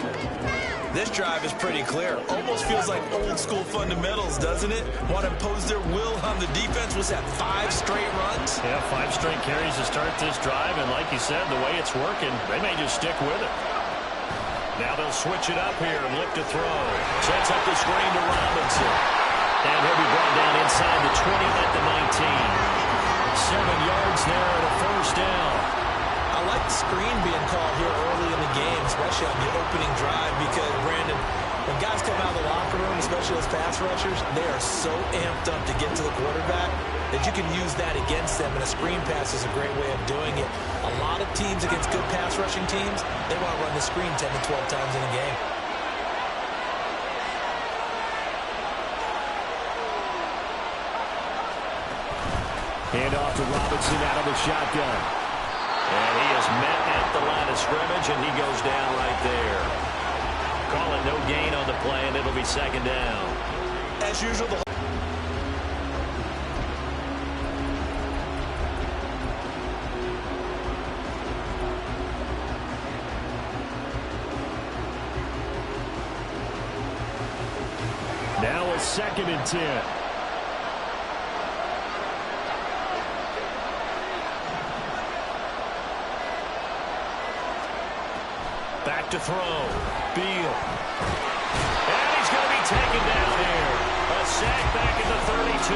This drive is pretty clear. Almost feels like old school fundamentals, doesn't it? Want to impose their will on the defense. Was that 5 straight runs? Yeah, 5 straight carries to start this drive, and like you said, the way it's working, they may just stick with it. Now they'll switch it up here and look to throw. Sets up the screen to Robinson. And he'll be brought down inside the 20 at the 19. 7 yards there at a 1st down. I like the screen being called here early in the game, especially on the opening drive, because, Brandon, when guys come out of the locker room, especially as pass rushers, they are so amped up to get to the quarterback that you can use that against them, and a screen pass is a great way of doing it. A lot of teams against good pass rushing teams, they want to run the screen 10 to 12 times in a game. Hand off to Robinson out of the shotgun. And he is met at the line of scrimmage, and he goes down right there. Call it no gain on the play, and it'll be 2nd down. As usual, the Now a 2nd and 10. Back to throw. Beal. And he's going to be taken down here. A sack back at the 32.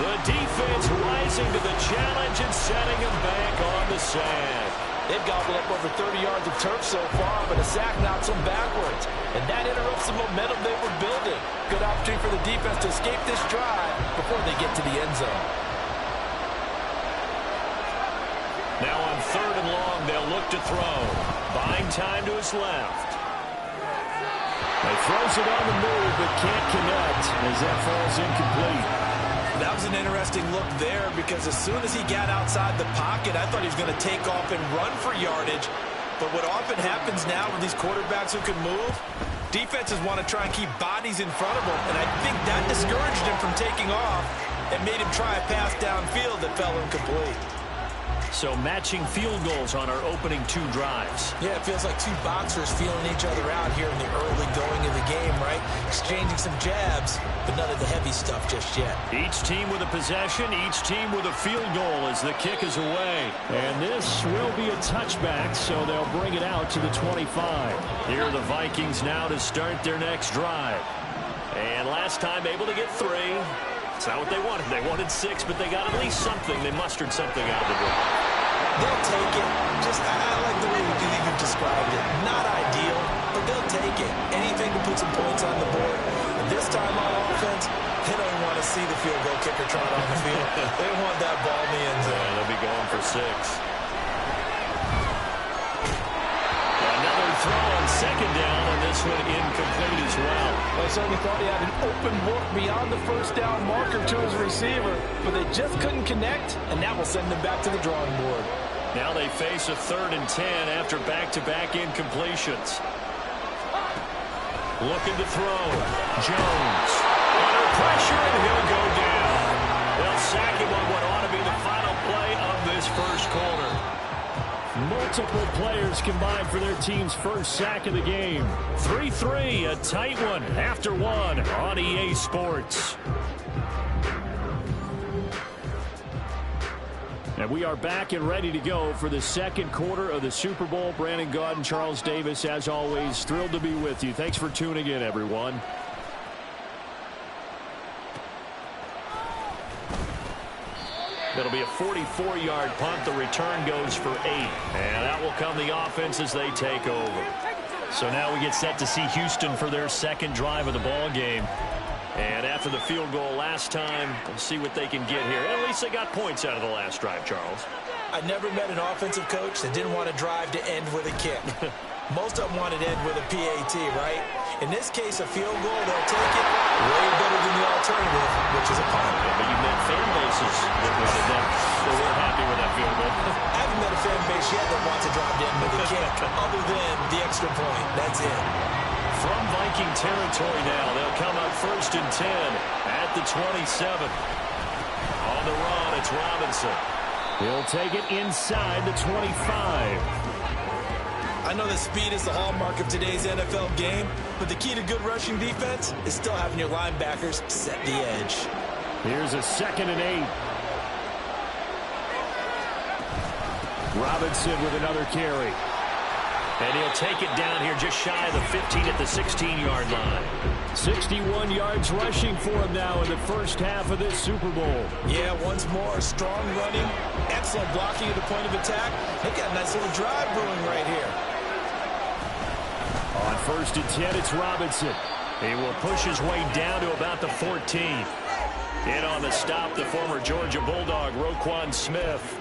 The defense rising to the challenge and setting him back on the sack. They've gobbled up over 30 yards of turf so far, but a sack knocks them backwards. And that interrupts the momentum they were building. Good opportunity for the defense to escape this drive before they get to the end zone. Now on 3rd and long, they'll look to throw. Buying time to his left. He throws it on the move, but can't connect as that falls incomplete. That was an interesting look there, because as soon as he got outside the pocket, I thought he was going to take off and run for yardage. But what often happens now with these quarterbacks who can move, defenses want to try and keep bodies in front of them, and I think that discouraged him from taking off and made him try a pass downfield that fell incomplete. So matching field goals on our opening 2 drives. Yeah, it feels like 2 boxers feeling each other out here in the early going of the game, right? Exchanging some jabs, but none of the heavy stuff just yet. Each team with a possession, each team with a field goal as the kick is away. And this will be a touchback, so they'll bring it out to the 25. Here are the Vikings now to start their next drive. And last time able to get 3. It's not what they wanted. They wanted 6, but they got at least something. They mustered something out of the drive. They'll take it. I like the way you've described it. Not ideal, but they'll take it. Anything to put some points on the board. And this time on offense, they don't want to see the field goal kicker trot on the field. They want that ball in the end zone. Yeah, they'll be going for 6. Another throw on 2nd down, and this one incomplete as well. They certainly thought he had an open look beyond the 1st down marker to his receiver, but they just couldn't connect, and that will send them back to the drawing board. Now they face a 3rd and 10 after back-to-back incompletions. Looking to throw. Jones. Under pressure, and he'll go down. They'll sack him on what ought to be the final play of this 1st quarter. Multiple players combined for their team's 1st sack of the game. 3-3, a tight one after 1 on EA Sports. And we are back and ready to go for the second quarter of the Super Bowl. Brandon Gaudin and Charles Davis, as always, thrilled to be with you. Thanks for tuning in, everyone. It'll be a 44-yard punt. The return goes for 8. And out will come the offense as they take over. So now we get set to see Houston for their second drive of the ball game. And after the field goal last time, we'll see what they can get here. At least they got points out of the last drive, Charles. I never met an offensive coach that didn't want to drive to end with a kick. Most of them wanted to end with a PAT, right? In this case, a field goal, they'll take it way better than the alternative, which is a punt. But you met fan bases that were happy with that field goal. I haven't met a fan base yet that wants to drive to end with a kick, other than the extra point. That's it. From Viking territory now, they'll come up 1st and 10 at the 27. On the run, it's Robinson. He'll take it inside the 25. I know that speed is the hallmark of today's NFL game, but the key to good rushing defense is still having your linebackers set the edge. Here's a 2nd and 8. Robinson with another carry. And he'll take it down here just shy of the 15 at the 16-yard line. 61 yards rushing for him now in the first half of this Super Bowl. Yeah, once more, strong running, excellent blocking at the point of attack. They got a nice little drive brewing right here. On 1st and 10, it's Robinson. He will push his way down to about the 14. In on the stop, the former Georgia Bulldog, Roquan Smith.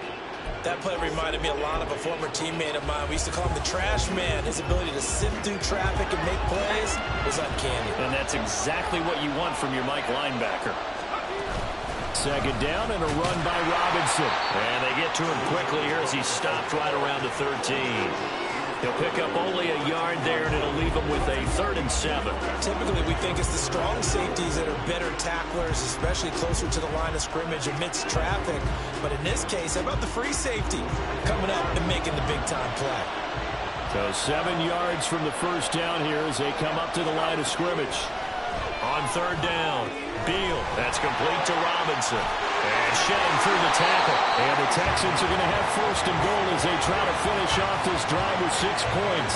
That play reminded me a lot of a former teammate of mine. We used to call him the trash man. His ability to sift through traffic and make plays was uncanny. And that's exactly what you want from your Mike linebacker. 2nd down and a run by Robinson. And they get to him quickly here as he stopped right around the 13. He'll pick up only a yard there, and it'll leave him with a 3rd and 7. Typically, we think it's the strong safeties that are better tacklers, especially closer to the line of scrimmage amidst traffic. But in this case, how about the free safety coming up and making the big-time play? So 7 yards from the first down here as they come up to the line of scrimmage. On 3rd down, Beal. That's complete to Robinson. And shedding through the tackle. And the Texans are going to have 1st and goal as they try to finish off this drive with 6 points.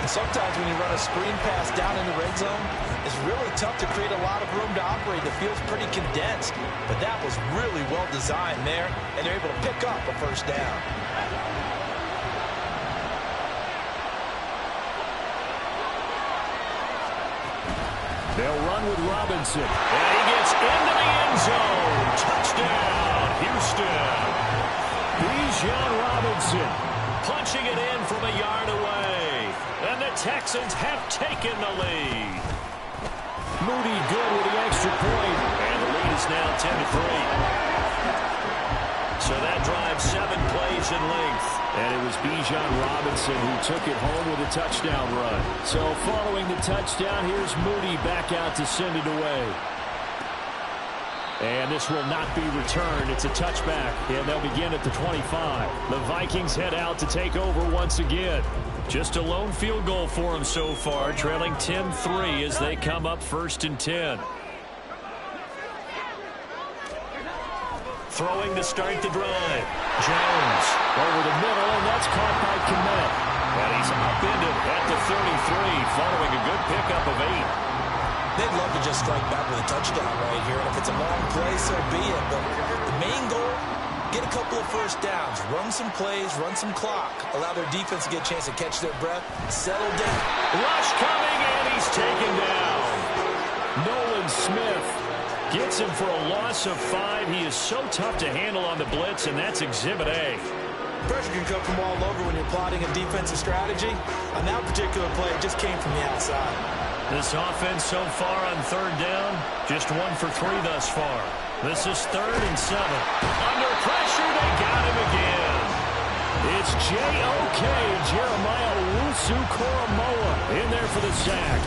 And sometimes when you run a screen pass down in the red zone, it's really tough to create a lot of room to operate. The field's pretty condensed. But that was really well designed there, and they're able to pick up a 1st down. They'll run with Robinson. And he gets into the end zone. Touchdown, Houston. Bijan Robinson punching it in from a yard away. And the Texans have taken the lead. Moody good with the extra point. And the lead is now 10-3. So that drives 7 plays in length. And it was Bijan Robinson who took it home with a touchdown run. So following the touchdown, here's Moody back out to send it away. And this will not be returned. It's a touchback, and they'll begin at the 25. The Vikings head out to take over once again. Just a lone field goal for them so far, trailing 10-3 as they come up 1st and 10. Throwing to start the drive. Jones over the middle, and that's caught by Kmet. And he's upended at the 33 following a good pickup of 8. They'd love to just strike back with a touchdown right here. And if it's a long play, so be it. But the main goal, get a couple of 1st downs, run some plays, run some clock, allow their defense to get a chance to catch their breath, settle down. Rush coming, and he's taken down. Nolan Smith gets him for a loss of 5. He is so tough to handle on the blitz, and that's Exhibit A. Pressure can come from all over when you're plotting a defensive strategy. On that particular play, it just came from the outside. This offense so far on 3rd down, just 1 for 3 thus far. This is 3rd and 7. Under pressure, they got him again. It's J.O.K. Jeremiah Owusu-Koramoah in there for the sack.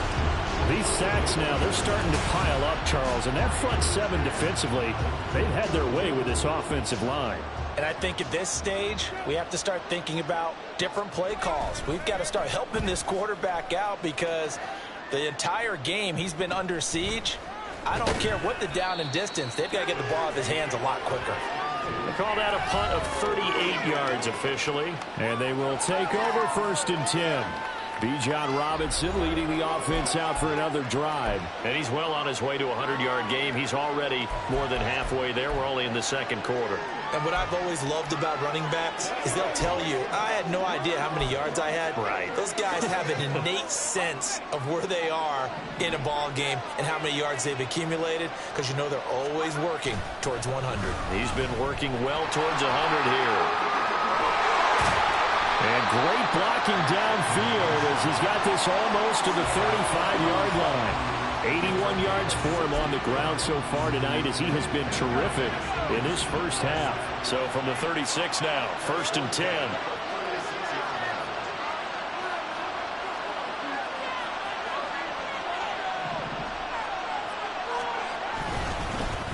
These sacks now, they're starting to pile up, Charles. And that front 7 defensively, they've had their way with this offensive line. And I think at this stage, we have to start thinking about different play calls. We've got to start helping this quarterback out because the entire game he's been under siege. I don't care what the down and distance. They've got to get the ball out of his hands a lot quicker. They call that a punt of 38 yards officially. And they will take over 1st and 10. Bijan Robinson leading the offense out for another drive. And he's well on his way to a 100-yard game. He's already more than halfway there. We're only in the 2nd quarter. And what I've always loved about running backs is they'll tell you, I had no idea how many yards I had. Right. Those guys have an innate sense of where they are in a ball game and how many yards they've accumulated, because you know they're always working towards 100. He's been working well towards 100 here. And great blocking downfield as he's got this almost to the 35-yard line. 81 yards for him on the ground so far tonight as he has been terrific in this first half. So from the 36 now, 1st and 10.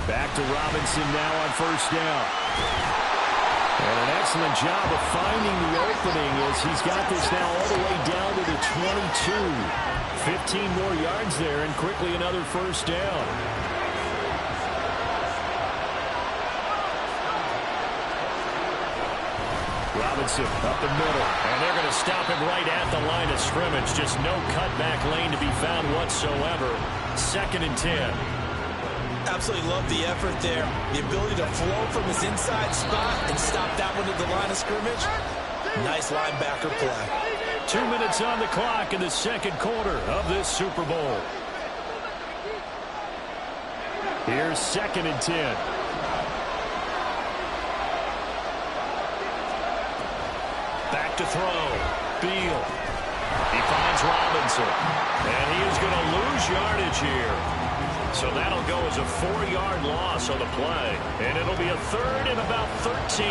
Back to Robinson now on 1st down. And an excellent job of finding the opening as he's got this now all the way down to the 22. 15 more yards there and quickly another 1st down. Robinson up the middle. And they're going to stop him right at the line of scrimmage. Just no cutback lane to be found whatsoever. 2nd and 10. Absolutely love the effort there. The ability to flow from his inside spot and stop that one at the line of scrimmage. Nice linebacker play. 2 minutes on the clock in the 2nd quarter of this Super Bowl. Here's 2nd and 10. Back to throw. Beal. He finds Robinson. And he is going to lose yardage here. So that'll go as a 4-yard loss on the play. And it'll be a 3rd and about 13.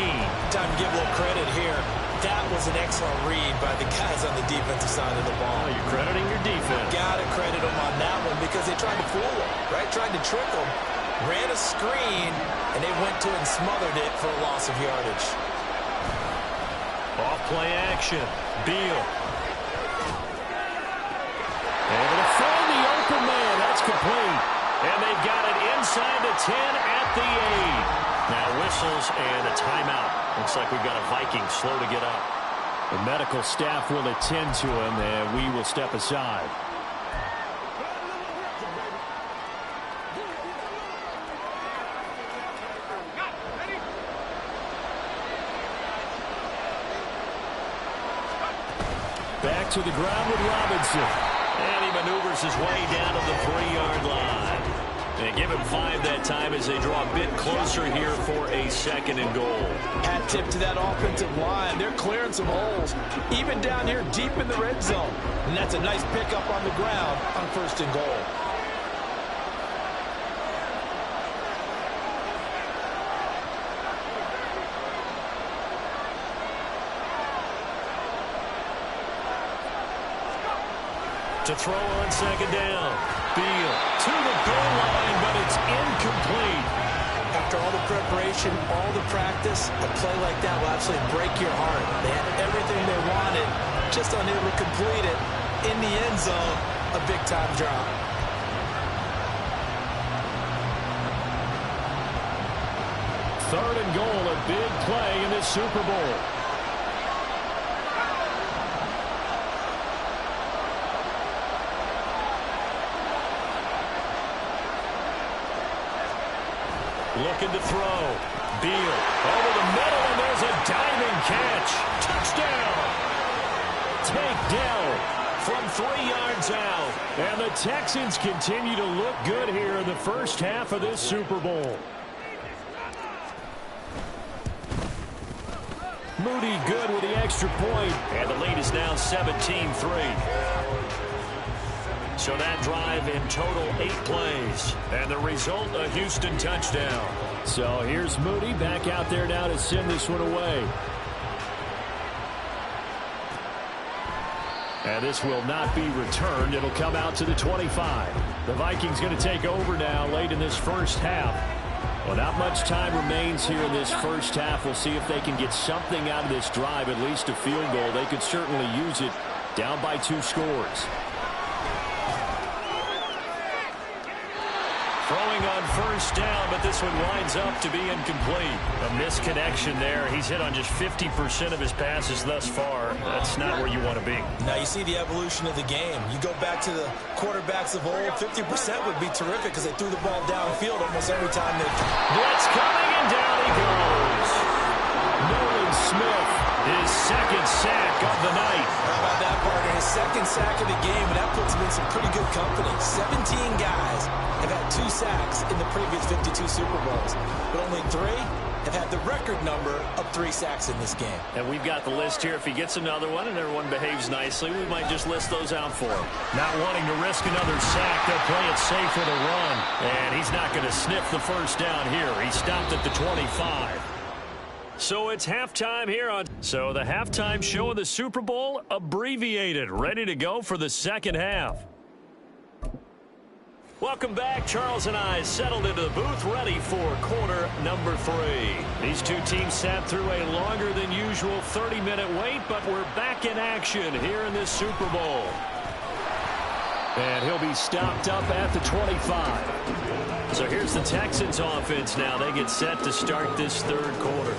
Time to give a little credit here. That was an excellent read by the guys on the defensive side of the ball. You're crediting your defense. Got to credit them on that one because they tried to fool him, right? Tried to trick him. Ran a screen, and they went to it and smothered it for a loss of yardage. Off play action. Beal. Able to find the open man. That's complete. And they've got it inside the 10 at the 8. Now whistles and a timeout. Looks like we've got a Viking slow to get up. The medical staff will attend to him, and we will step aside. Back to the ground with Robinson. And he maneuvers his way down to the 3-yard line. And give him 5 that time as they draw a bit closer here for a 2nd and goal. Hat tip to that offensive line. They're clearing some holes, even down here deep in the red zone. And that's a nice pickup on the ground on 1st and goal. To throw on 2nd down. Beal to the goal line, but it's incomplete. After all the preparation, all the practice, a play like that will absolutely break your heart. They had everything they wanted, just unable to complete it. In the end zone, a big-time drop. Third and goal, a big play in this Super Bowl. Looking to throw. Beal over the middle, and there's a diving catch. Touchdown. Takedown from 3 yards out. And the Texans continue to look good here in the first half of this Super Bowl. Moody good with the extra point. And the lead is now 17-3. So that drive in total 8 plays. And the result, a Houston touchdown. So here's Moody back out there now to send this one away. And this will not be returned. It'll come out to the 25. The Vikings going to take over now late in this first half. Well, not much time remains here in this first half. We'll see if they can get something out of this drive, at least a field goal. They could certainly use it down by 2 scores. Throwing on first down, but this one winds up to be incomplete. A misconnection there. He's hit on just 50% of his passes thus far. That's not where you want to be. Now you see the evolution of the game. You go back to the quarterbacks of old, 50% would be terrific because they threw the ball downfield almost every time they... Blitz coming, and down he goes. Nolan Smith, his second sack of the night. How about that, partner? His second sack of the game, and that puts him in some pretty good company. 17 guys have had 2 sacks in the previous 52 Super Bowls, but only 3 have had the record number of 3 sacks in this game. And we've got the list here. If he gets another one and everyone behaves nicely, we might just list those out for him. Not wanting to risk another sack, they'll play it safe with a run. And he's not going to sniff the first down here. He stopped at the 25. So it's halftime here on... So the halftime show of the Super Bowl abbreviated, ready to go for the second half. Welcome back. Charles and I settled into the booth, ready for quarter number 3. These two teams sat through a longer than usual 30-minute wait, but we're back in action here in this Super Bowl. And he'll be stopped up at the 25. So here's the Texans offense now. They get set to start this third quarter.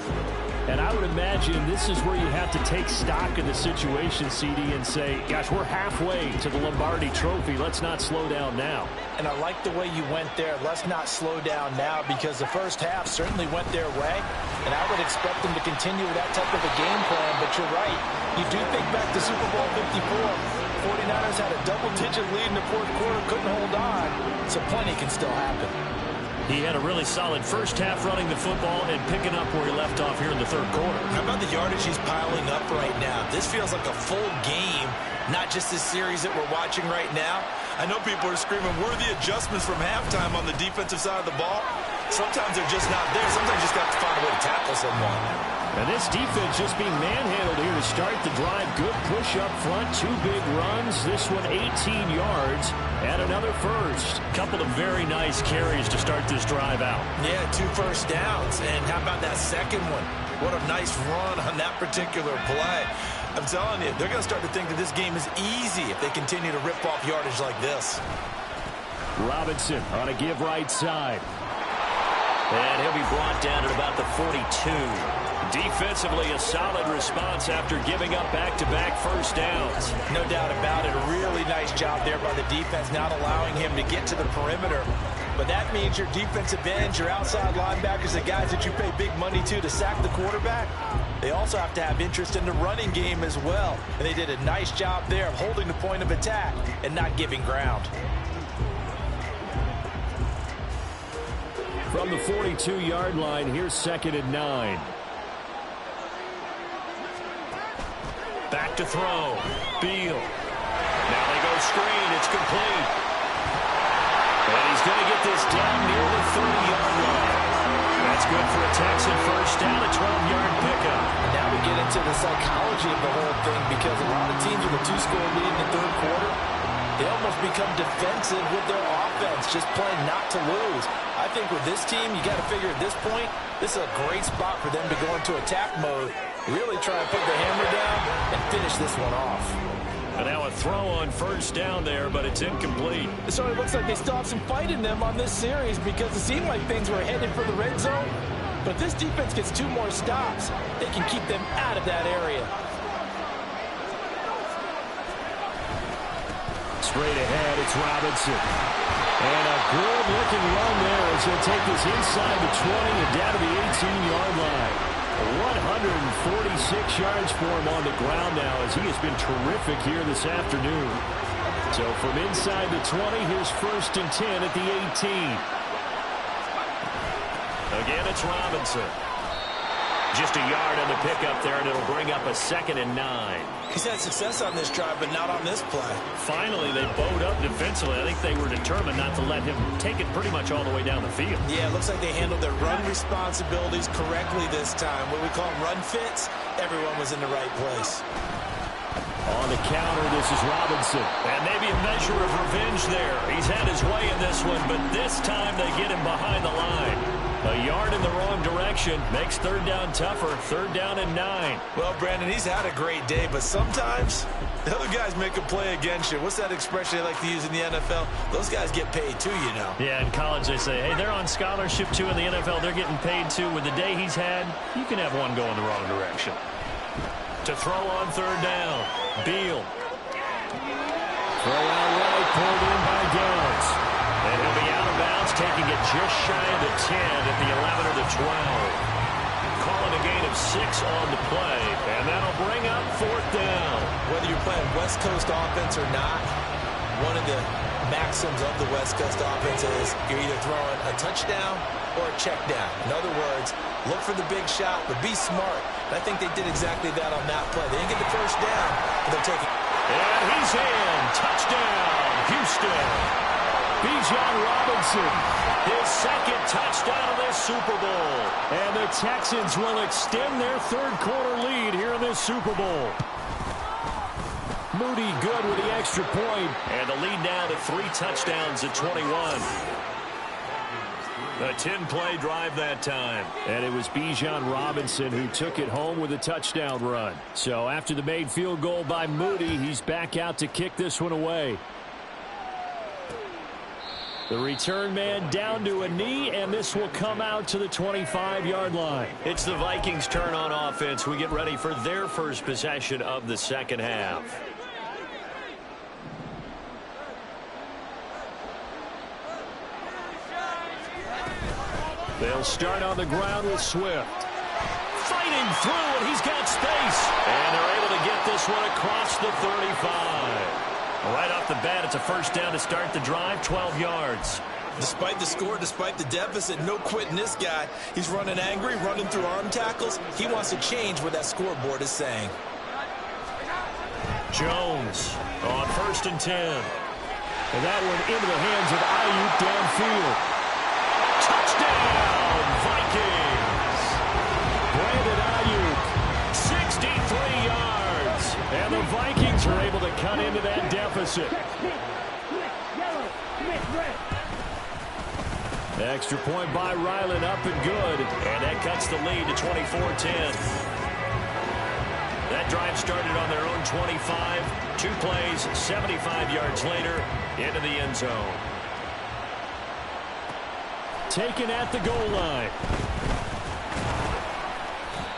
And I would imagine this is where you have to take stock of the situation, CD, and say, gosh, we're halfway to the Lombardi Trophy. Let's not slow down now. And I like the way you went there. Let's not slow down now, because the first half certainly went their way. And I would expect them to continue with that type of a game plan. But you're right. You do think back to Super Bowl 54. 49ers had a double-digit lead in the fourth quarter, couldn't hold on. So plenty can still happen. He had a really solid first half running the football and picking up where he left off here in the third quarter. How about the yardage he's piling up right now? This feels like a full game, not just this series that we're watching right now. I know people are screaming, where are the adjustments from halftime on the defensive side of the ball? Sometimes they're just not there. Sometimes you just got to find a way to tackle someone. And this defense just being manhandled here to start the drive. Good push up front, 2 big runs. This one 18 yards and another first. Couple of very nice carries to start this drive out. Yeah, 2 first downs. And how about that second one? What a nice run on that particular play. I'm telling you, they're going to start to think that this game is easy if they continue to rip off yardage like this. Robinson on a give right side. And he'll be brought down at about the 42. Defensively, a solid response after giving up back-to-back first downs. No doubt about it. A really nice job there by the defense, not allowing him to get to the perimeter. But that means your defensive ends, your outside linebackers, the guys that you pay big money to sack the quarterback, they also have to have interest in the running game as well. And they did a nice job there of holding the point of attack and not giving ground. From the 42-yard line, here's 2nd and 9. Back to throw. Beal. Now they go screen. It's complete. And he's going to get this down near the 30-yard line. That's good for a Texan first down, a 12-yard pickup. Now we get into the psychology of the whole thing, because a lot of teams with a 2-score lead in the third quarter, they almost become defensive with their offense, just playing not to lose. I think with this team, you got to figure at this point, this is a great spot for them to go into attack mode, really try and put the hammer down and finish this one off. And now a throw on first down there, but it's incomplete. So it looks like they still have some fight in them on this series, because it seemed like things were headed for the red zone. But if this defense gets 2 more stops, they can keep them out of that area. Straight ahead, it's Robinson. And a good-looking run there as he'll take this inside the 20 and down to the 18-yard line. 146 yards for him on the ground now, as he has been terrific here this afternoon. So from inside the 20, here's 1st and 10 at the 18. Again, it's Robinson. Just a yard on the pickup there, and it'll bring up a 2nd and 9. He's had success on this drive, but not on this play. Finally, they bowed up defensively. I think they were determined not to let him take it pretty much all the way down the field. Yeah, it looks like they handled their run responsibilities correctly this time. What we call run fits, everyone was in the right place. On the counter, this is Robinson. And maybe a measure of revenge there. He's had his way in this one, but this time they get him behind the line. A yard in the wrong direction makes third down tougher. Third down and 9. Well, Brandon, he's had a great day, but sometimes the other guys make a play against you. What's that expression they like to use in the NFL? Those guys get paid too, you know. Yeah, in college they say, hey, they're on scholarship too. In the NFL, they're getting paid too. With the day he's had, you can have one go in the wrong direction. To throw on third down, Beal. Throw out right, pulled in by Downs. And he'll be out of bounds, taking it just shy of the 10 at the 11 or the 12. Calling a gain of 6 on the play, and that'll bring up fourth down. Whether you're playing West Coast offense or not, one of the maxims of the West Coast offense is you're either throwing a touchdown or a check down. In other words, look for the big shot, but be smart. And I think they did exactly that on that play. They didn't get the first down, but they're taking. And he's in. Touchdown, Houston. Bijan Robinson. His second touchdown of this Super Bowl. And the Texans will extend their third quarter lead here in this Super Bowl. Moody good with the extra point. And the lead now to 3 touchdowns at 21. A 10-play drive that time. And it was Bijan Robinson who took it home with a touchdown run. So after the made field goal by Moody, he's back out to kick this one away. The return man down to a knee, and this will come out to the 25-yard line. It's the Vikings' turn on offense. We get ready for their first possession of the second half. They'll start on the ground with Swift. Fighting through, and he's got space. And they're able to get this one across the 35. Right off the bat, it's a first down to start the drive, 12 yards. Despite the score, despite the deficit, no quitting this guy. He's running angry, running through arm tackles. He wants to change what that scoreboard is saying. Jones on 1st and 10. And that one into the hands of Ayuk downfield. Touchdown, Vikings! Brandon Ayuk. 63 yards. And the Vikings are able to cut into that deficit. Extra point by Ryland, up and good. And that cuts the lead to 24-10. That drive started on their own 25. 2 plays, 75 yards later, into the end zone. Taken at the goal line.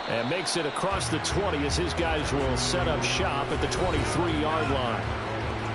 And makes it across the 20 as his guys will set up shop at the 23-yard line.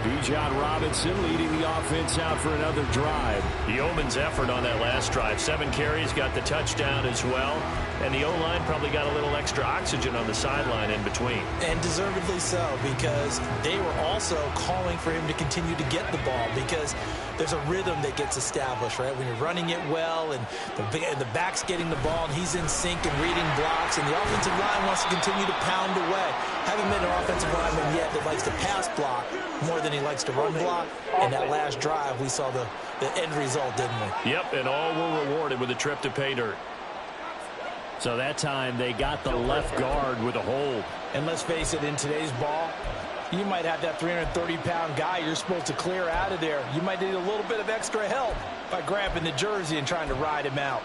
Bijan Robinson leading the offense out for another drive. Yeoman's effort on that last drive. 7 carries, got the touchdown as well. And the O-line probably got a little extra oxygen on the sideline in between. And deservedly so, because they were also calling for him to continue to get the ball, because there's a rhythm that gets established, right? When you're running it well and the back's getting the ball and he's in sync and reading blocks, and the offensive line wants to continue to pound away. Haven't been an offensive lineman yet that likes to pass block more than he likes to run block. And that last drive, we saw the end result, didn't we? Yep, and all were rewarded with a trip to pay dirt. So that time they got the left guard with a hold. And let's face it, in today's ball, you might have that 330-pound guy you're supposed to clear out of there. You might need a little bit of extra help by grabbing the jersey and trying to ride him out.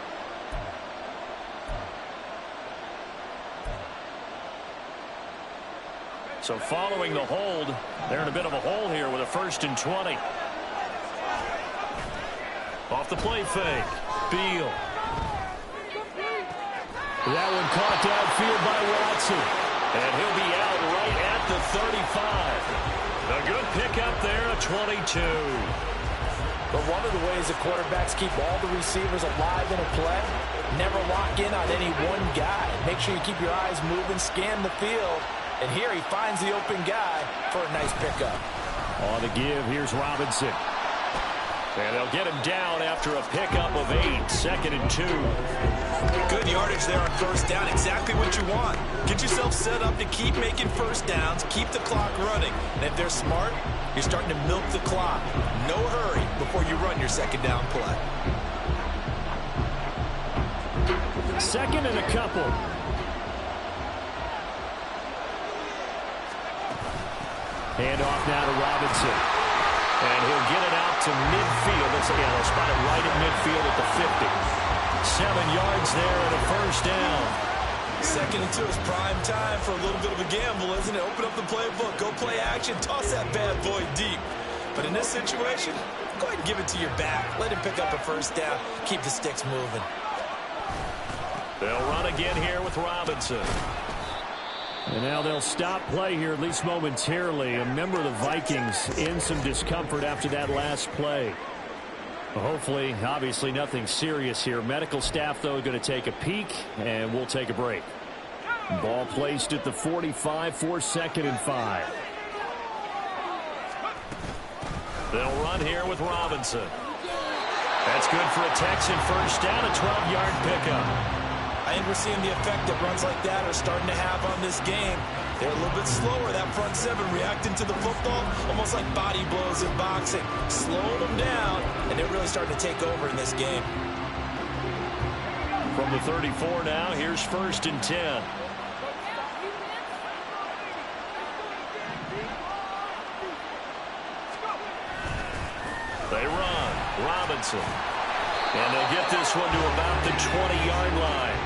So following the hold, they're in a bit of a hole here with a 1st and 20. Off the play fake, Beal. That one caught downfield by Watson. And he'll be out right at the 35. A good pickup there, a 22. But one of the ways the quarterbacks keep all the receivers alive in a play, never lock in on any one guy. Make sure you keep your eyes moving, scan the field. And here he finds the open guy for a nice pickup. On the give, here's Robinson. And they'll get him down after a pickup of 8, 2nd and 2. Good yardage there on first down, exactly what you want. Get yourself set up to keep making first downs, keep the clock running. And if they're smart, you're starting to milk the clock. No hurry before you run your second down play. 2nd and a couple. Hand off now to Robinson. And he'll get it out to midfield. They'll spot it right at midfield at the 50. 7 yards there and a first down. Second and 2 is prime time for a little bit of a gamble, isn't it? Open up the playbook, go play action, toss that bad boy deep. But in this situation, go ahead and give it to your back. Let him pick up a first down. Keep the sticks moving. They'll run again here with Robinson. And now they'll stop play here, at least momentarily. A member of the Vikings in some discomfort after that last play. Hopefully, obviously, nothing serious here. Medical staff, though, going to take a peek, and we'll take a break. Ball placed at the 45 for 2nd and 5. They'll run here with Robinson. That's good for a Texan first down, a 12-yard pickup. I think we're seeing the effect that runs like that are starting to have on this game. They're a little bit slower, that front 7 reacting to the football, almost like body blows in boxing. Slowing them down, and they're really starting to take over in this game. From the 34 now, here's 1st and 10. They run. Robinson. And they'll get this one to about the 20-yard line.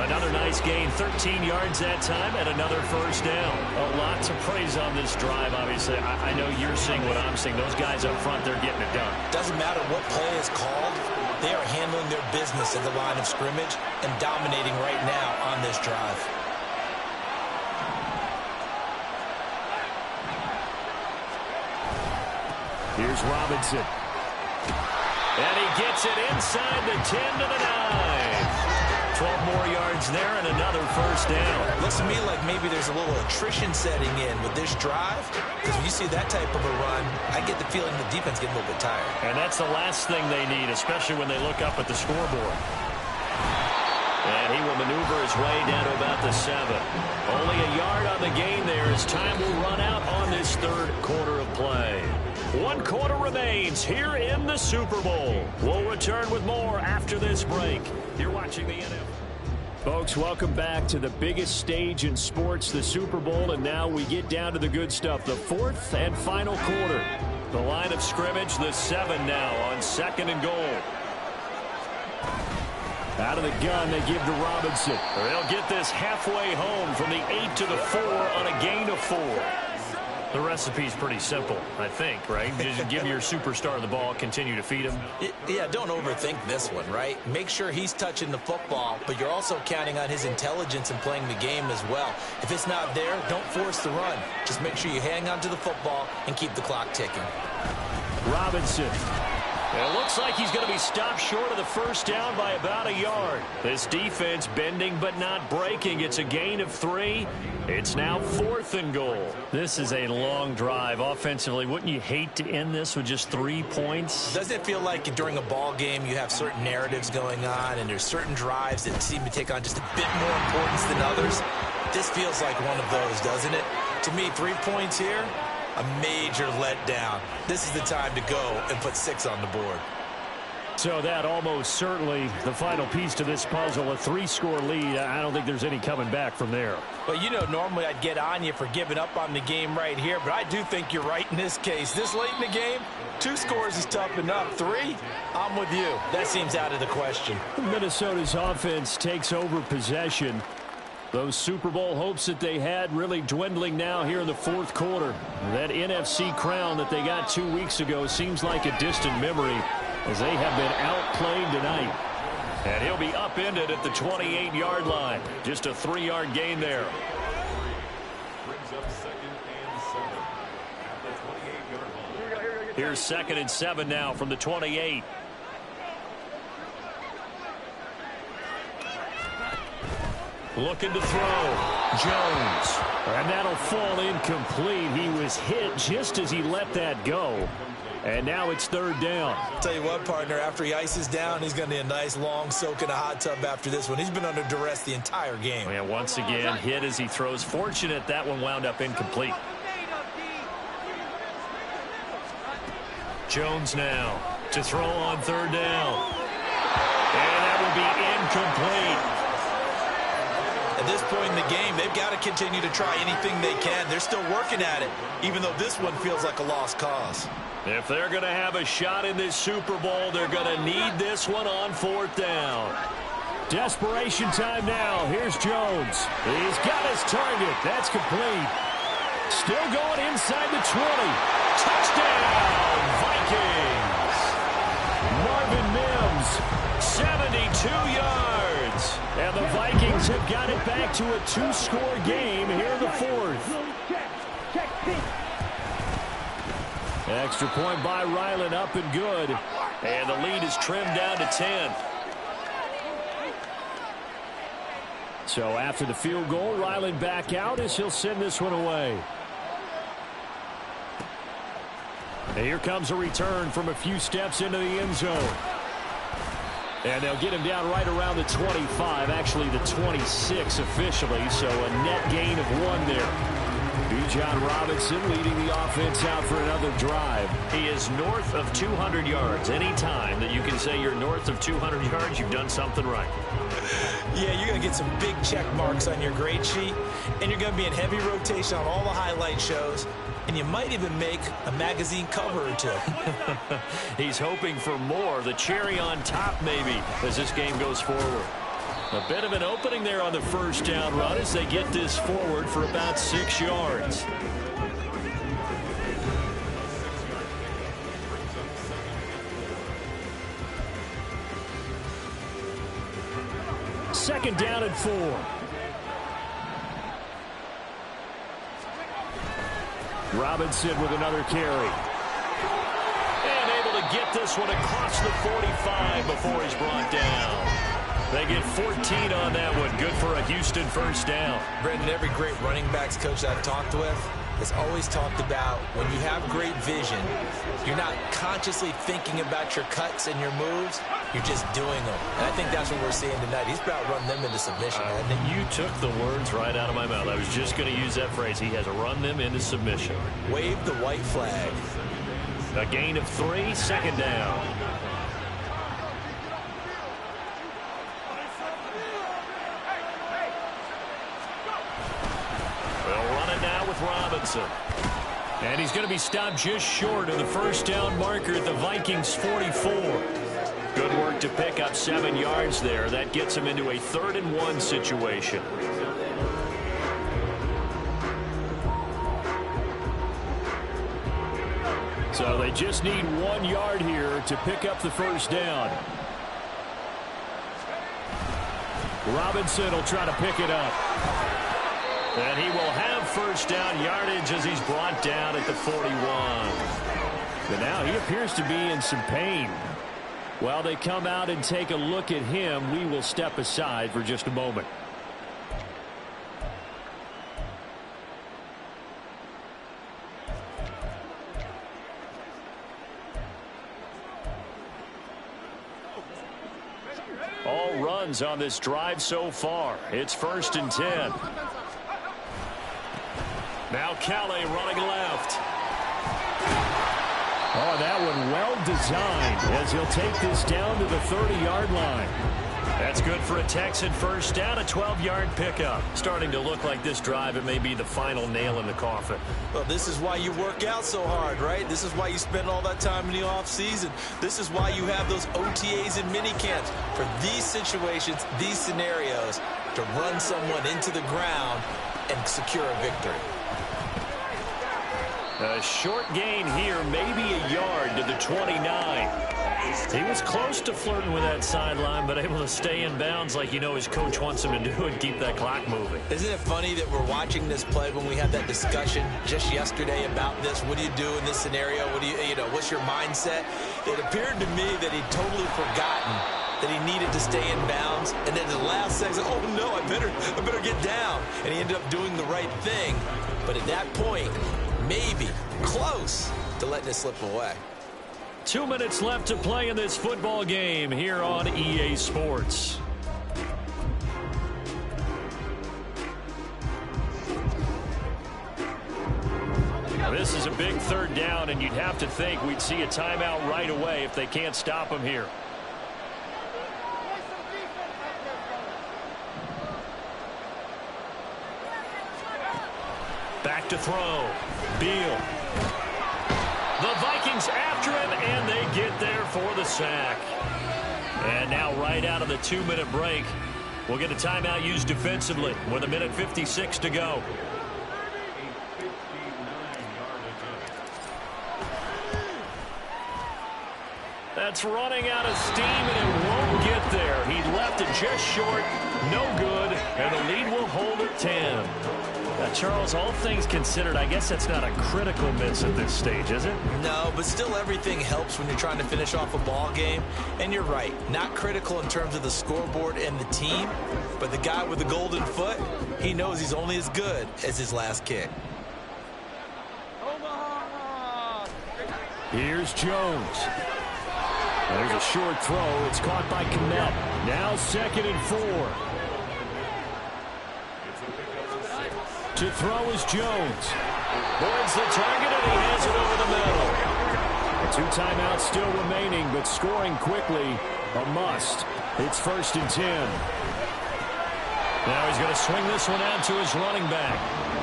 Another nice gain, 13 yards that time, and another first down. A lot to praise on this drive, obviously. I know you're seeing what I'm seeing. Those guys up front, they're getting it done. Doesn't matter what play is called. They are handling their business at the line of scrimmage and dominating right now on this drive. Here's Robinson. And he gets it inside the 10 to the 9. 12 more yards there and another first down. Looks to me like maybe there's a little attrition setting in with this drive, because when you see that type of a run, I get the feeling the defense getting a little bit tired. And that's the last thing they need, especially when they look up at the scoreboard. And he will maneuver his way down to about the 7. Only a yard on the gain there as time will run out on this 3rd quarter of play. 1 quarter remains here in the Super Bowl. We'll return with more after this break. You're watching the NFL. Folks, welcome back to the biggest stage in sports, the Super Bowl, and now we get down to the good stuff, the 4th and final quarter. The line of scrimmage, the 7 now on 2nd and goal. Out of the gun, they give to Robinson. They'll get this halfway home from the 8 to the 4 on a gain of 4. The recipe's pretty simple, I think, right? Just give your superstar the ball, continue to feed him. Yeah, don't overthink this one, right? Make sure he's touching the football, but you're also counting on his intelligence in playing the game as well. If it's not there, don't force the run. Just make sure you hang on to the football and keep the clock ticking. Robinson. It looks like he's going to be stopped short of the first down by about a yard. This defense bending but not breaking. It's a gain of 3. It's now 4th and goal. This is a long drive offensively. Wouldn't you hate to end this with just 3 points? Doesn't it feel like during a ball game you have certain narratives going on and there's certain drives that seem to take on just a bit more importance than others? This feels like one of those, doesn't it? To me, 3 points here, a major letdown. This is the time to go and put 6 on the board. So that almost certainly the final piece to this puzzle, a 3-score lead. I don't think there's any coming back from there. Well, you know, normally I'd get on you for giving up on the game right here, but I do think you're right in this case. This late in the game, 2 scores is tough enough. 3, I'm with you. That seems out of the question. Minnesota's offense takes over possession. Those Super Bowl hopes that they had really dwindling now here in the 4th quarter. That NFC crown that they got 2 weeks ago seems like a distant memory as they have been outplayed tonight. And he'll be upended at the 28-yard line. Just a 3-yard gain there. Brings up 2nd and 7 at the 28-yard line. Here's 2nd and 7 now from the 28. Looking to throw. Jones. And that'll fall incomplete. He was hit just as he let that go. And now it's 3rd down. Tell you what, partner, after he ices down, he's going to need a nice long soak in a hot tub after this one. He's been under duress the entire game. And once again, hit as he throws. Fortunate that one wound up incomplete. Jones now to throw on 3rd down. And that will be incomplete. At this point in the game, they've got to continue to try anything they can. They're still working at it, even though this one feels like a lost cause. If they're going to have a shot in this Super Bowl, they're going to need this one on 4th down. Desperation time now. Here's Jones. He's got his target. That's complete. Still going inside the 20. Touchdown, Vikings. Marvin Mims, 72 yards. and the Vikings have got it back to a 2-score game here in the 4th. Extra point by Ryland, up and good. And the lead is trimmed down to 10. So after the field goal, Ryland back out as he'll send this one away. And here comes a return from a few steps into the end zone. And they'll get him down right around the 25, actually the 26 officially, so a net gain of 1 there. Bijan Robinson leading the offense out for another drive. He is north of 200 yards. Any time that you can say you're north of 200 yards, you've done something right. Yeah, you're going to get some big check marks on your grade sheet, and you're going to be in heavy rotation on all the highlight shows, and you might even make a magazine cover or 2. He's hoping for more, the cherry on top maybe, as this game goes forward. A bit of an opening there on the first down run as they get this forward for about 6 yards. Second down and 4. Robinson with another carry. And able to get this one across the 45 before he's brought down. They get 14 on that one. Good for a Houston first down. Brendan, every great running backs coach I've talked with has always talked about when you have great vision, you're not consciously thinking about your cuts and your moves. You're just doing them. And I think that's what we're seeing tonight. He's about run them into submission. You took the words right out of my mouth. I was just going to use that phrase. He has run them into submission. Wave the white flag. A gain of 3, second down. Robinson. And he's going to be stopped just short of the first down marker at the Vikings 44. Good work to pick up 7 yards there. That gets him into a 3rd and 1 situation. So they just need 1 yard here to pick up the first down. Robinson will try to pick it up. And he will have first down yardage as he's brought down at the 41. But now he appears to be in some pain. While they come out and take a look at him, we will step aside for just a moment. All runs on this drive so far. It's 1st and 10. Now Kelly running left. Oh, that one well designed as he'll take this down to the 30-yard line. That's good for a Texan first down, a 12-yard pickup. Starting to look like this drive, it may be the final nail in the coffin. Well, this is why you work out so hard, right? This is why you spend all that time in the offseason. This is why you have those OTAs and mini camps for these situations, these scenarios, to run someone into the ground and secure a victory. A short gain here, maybe a yard to the 29. He was close to flirting with that sideline, but able to stay in bounds like his coach wants him to do and keep that clock moving. Isn't it funny that we're watching this play when we had that discussion just yesterday about this? What do you do in this scenario? What do what's your mindset? It appeared to me that he'd totally forgotten that he needed to stay in bounds, and then the last second, oh no, I better get down. And he ended up doing the right thing. But at that point, maybe close to letting it slip away. 2 minutes left to play in this football game here on EA Sports. Now this is a big 3rd down, and you'd have to think we'd see a timeout right away if they can't stop him here. to throw. Beal. The Vikings after him, and they get there for the sack. And now right out of the 2-minute break, we'll get a timeout used defensively with 1:56 to go. That's running out of steam, and it won't get there. He left it just short. No good, and the lead will hold at 10. Charles, all things considered, I guess that's not a critical miss at this stage, is it? No, but still everything helps when you're trying to finish off a ball game. And you're right, not critical in terms of the scoreboard and the team, but the guy with the golden foot, he knows he's only as good as his last kick. Here's Jones. There's a short throw. It's caught by Kmet. Now 2nd and 4. To throw is Jones. Boyd's the target, and he has it over the middle. 2 timeouts still remaining, but scoring quickly, a must. It's 1st and 10. Now he's going to swing this one out to his running back.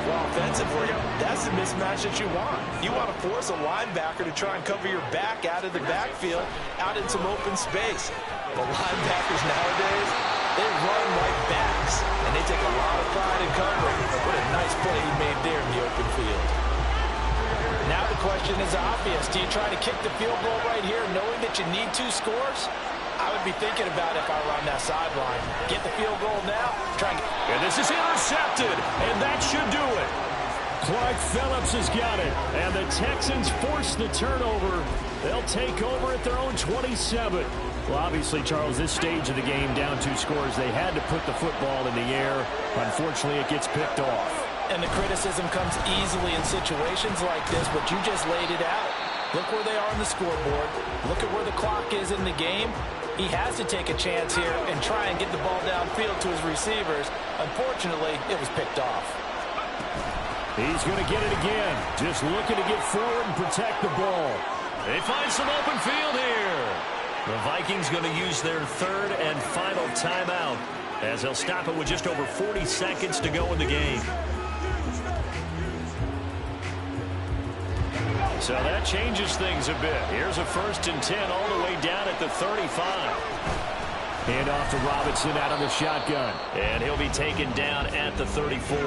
Well, offensive for you, that's the mismatch that you want. You want to force a linebacker to try and cover your back out of the backfield, out in some open space. The linebackers nowadays, they run like backs, and they take a lot of pride in covering. What a nice play he made there in the open field. Now the question is obvious. Do you try to kick the field goal right here knowing that you need 2 scores? I would be thinking about it if I were on that sideline. Get the field goal now. And this is intercepted, and that should do it. Clark Phillips has got it, and the Texans force the turnover. They'll take over at their own 27. Well, obviously, Charles, this stage of the game, down 2 scores, they had to put the football in the air. Unfortunately, it gets picked off. And the criticism comes easily in situations like this, but you just laid it out. Look where they are on the scoreboard. Look at where the clock is in the game. He has to take a chance here and try and get the ball downfield to his receivers. Unfortunately, it was picked off. He's going to get it again. Just looking to get forward and protect the ball. They find some open field here. The Vikings going to use their 3rd and final timeout as they'll stop it with just over 40 seconds to go in the game. So that changes things a bit. Here's a 1st and 10 all the way down at the 35. Hand off to Robinson out of the shotgun. And he'll be taken down at the 34.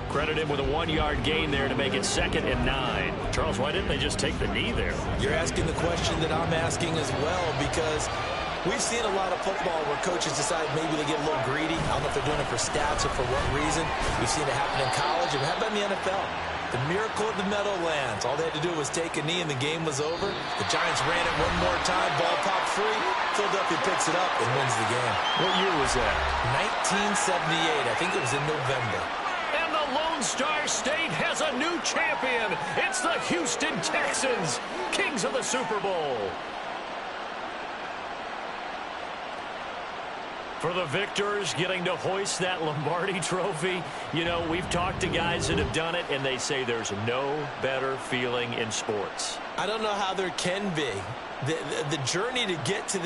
Credit him with a 1-yard gain there to make it 2nd and 9. Charles, why didn't they just take the knee there? You're asking the question that I'm asking as well, because we've seen a lot of football where coaches decide maybe they get a little greedy. I don't know if they're doing it for stats or for what reason. We've seen it happen in college, and how about in the NFL? The miracle of the Meadowlands. All they had to do was take a knee, and the game was over. The Giants ran it one more time. Ball popped free. Philadelphia picks it up and wins the game. What year was that? 1978. I think it was in November. And the Lone Star State has a new champion. It's the Houston Texans, kings of the Super Bowl. For the victors getting to hoist that Lombardi trophy, you know, we've talked to guys that have done it, and they say there's no better feeling in sports. I don't know how there can be. The journey to get to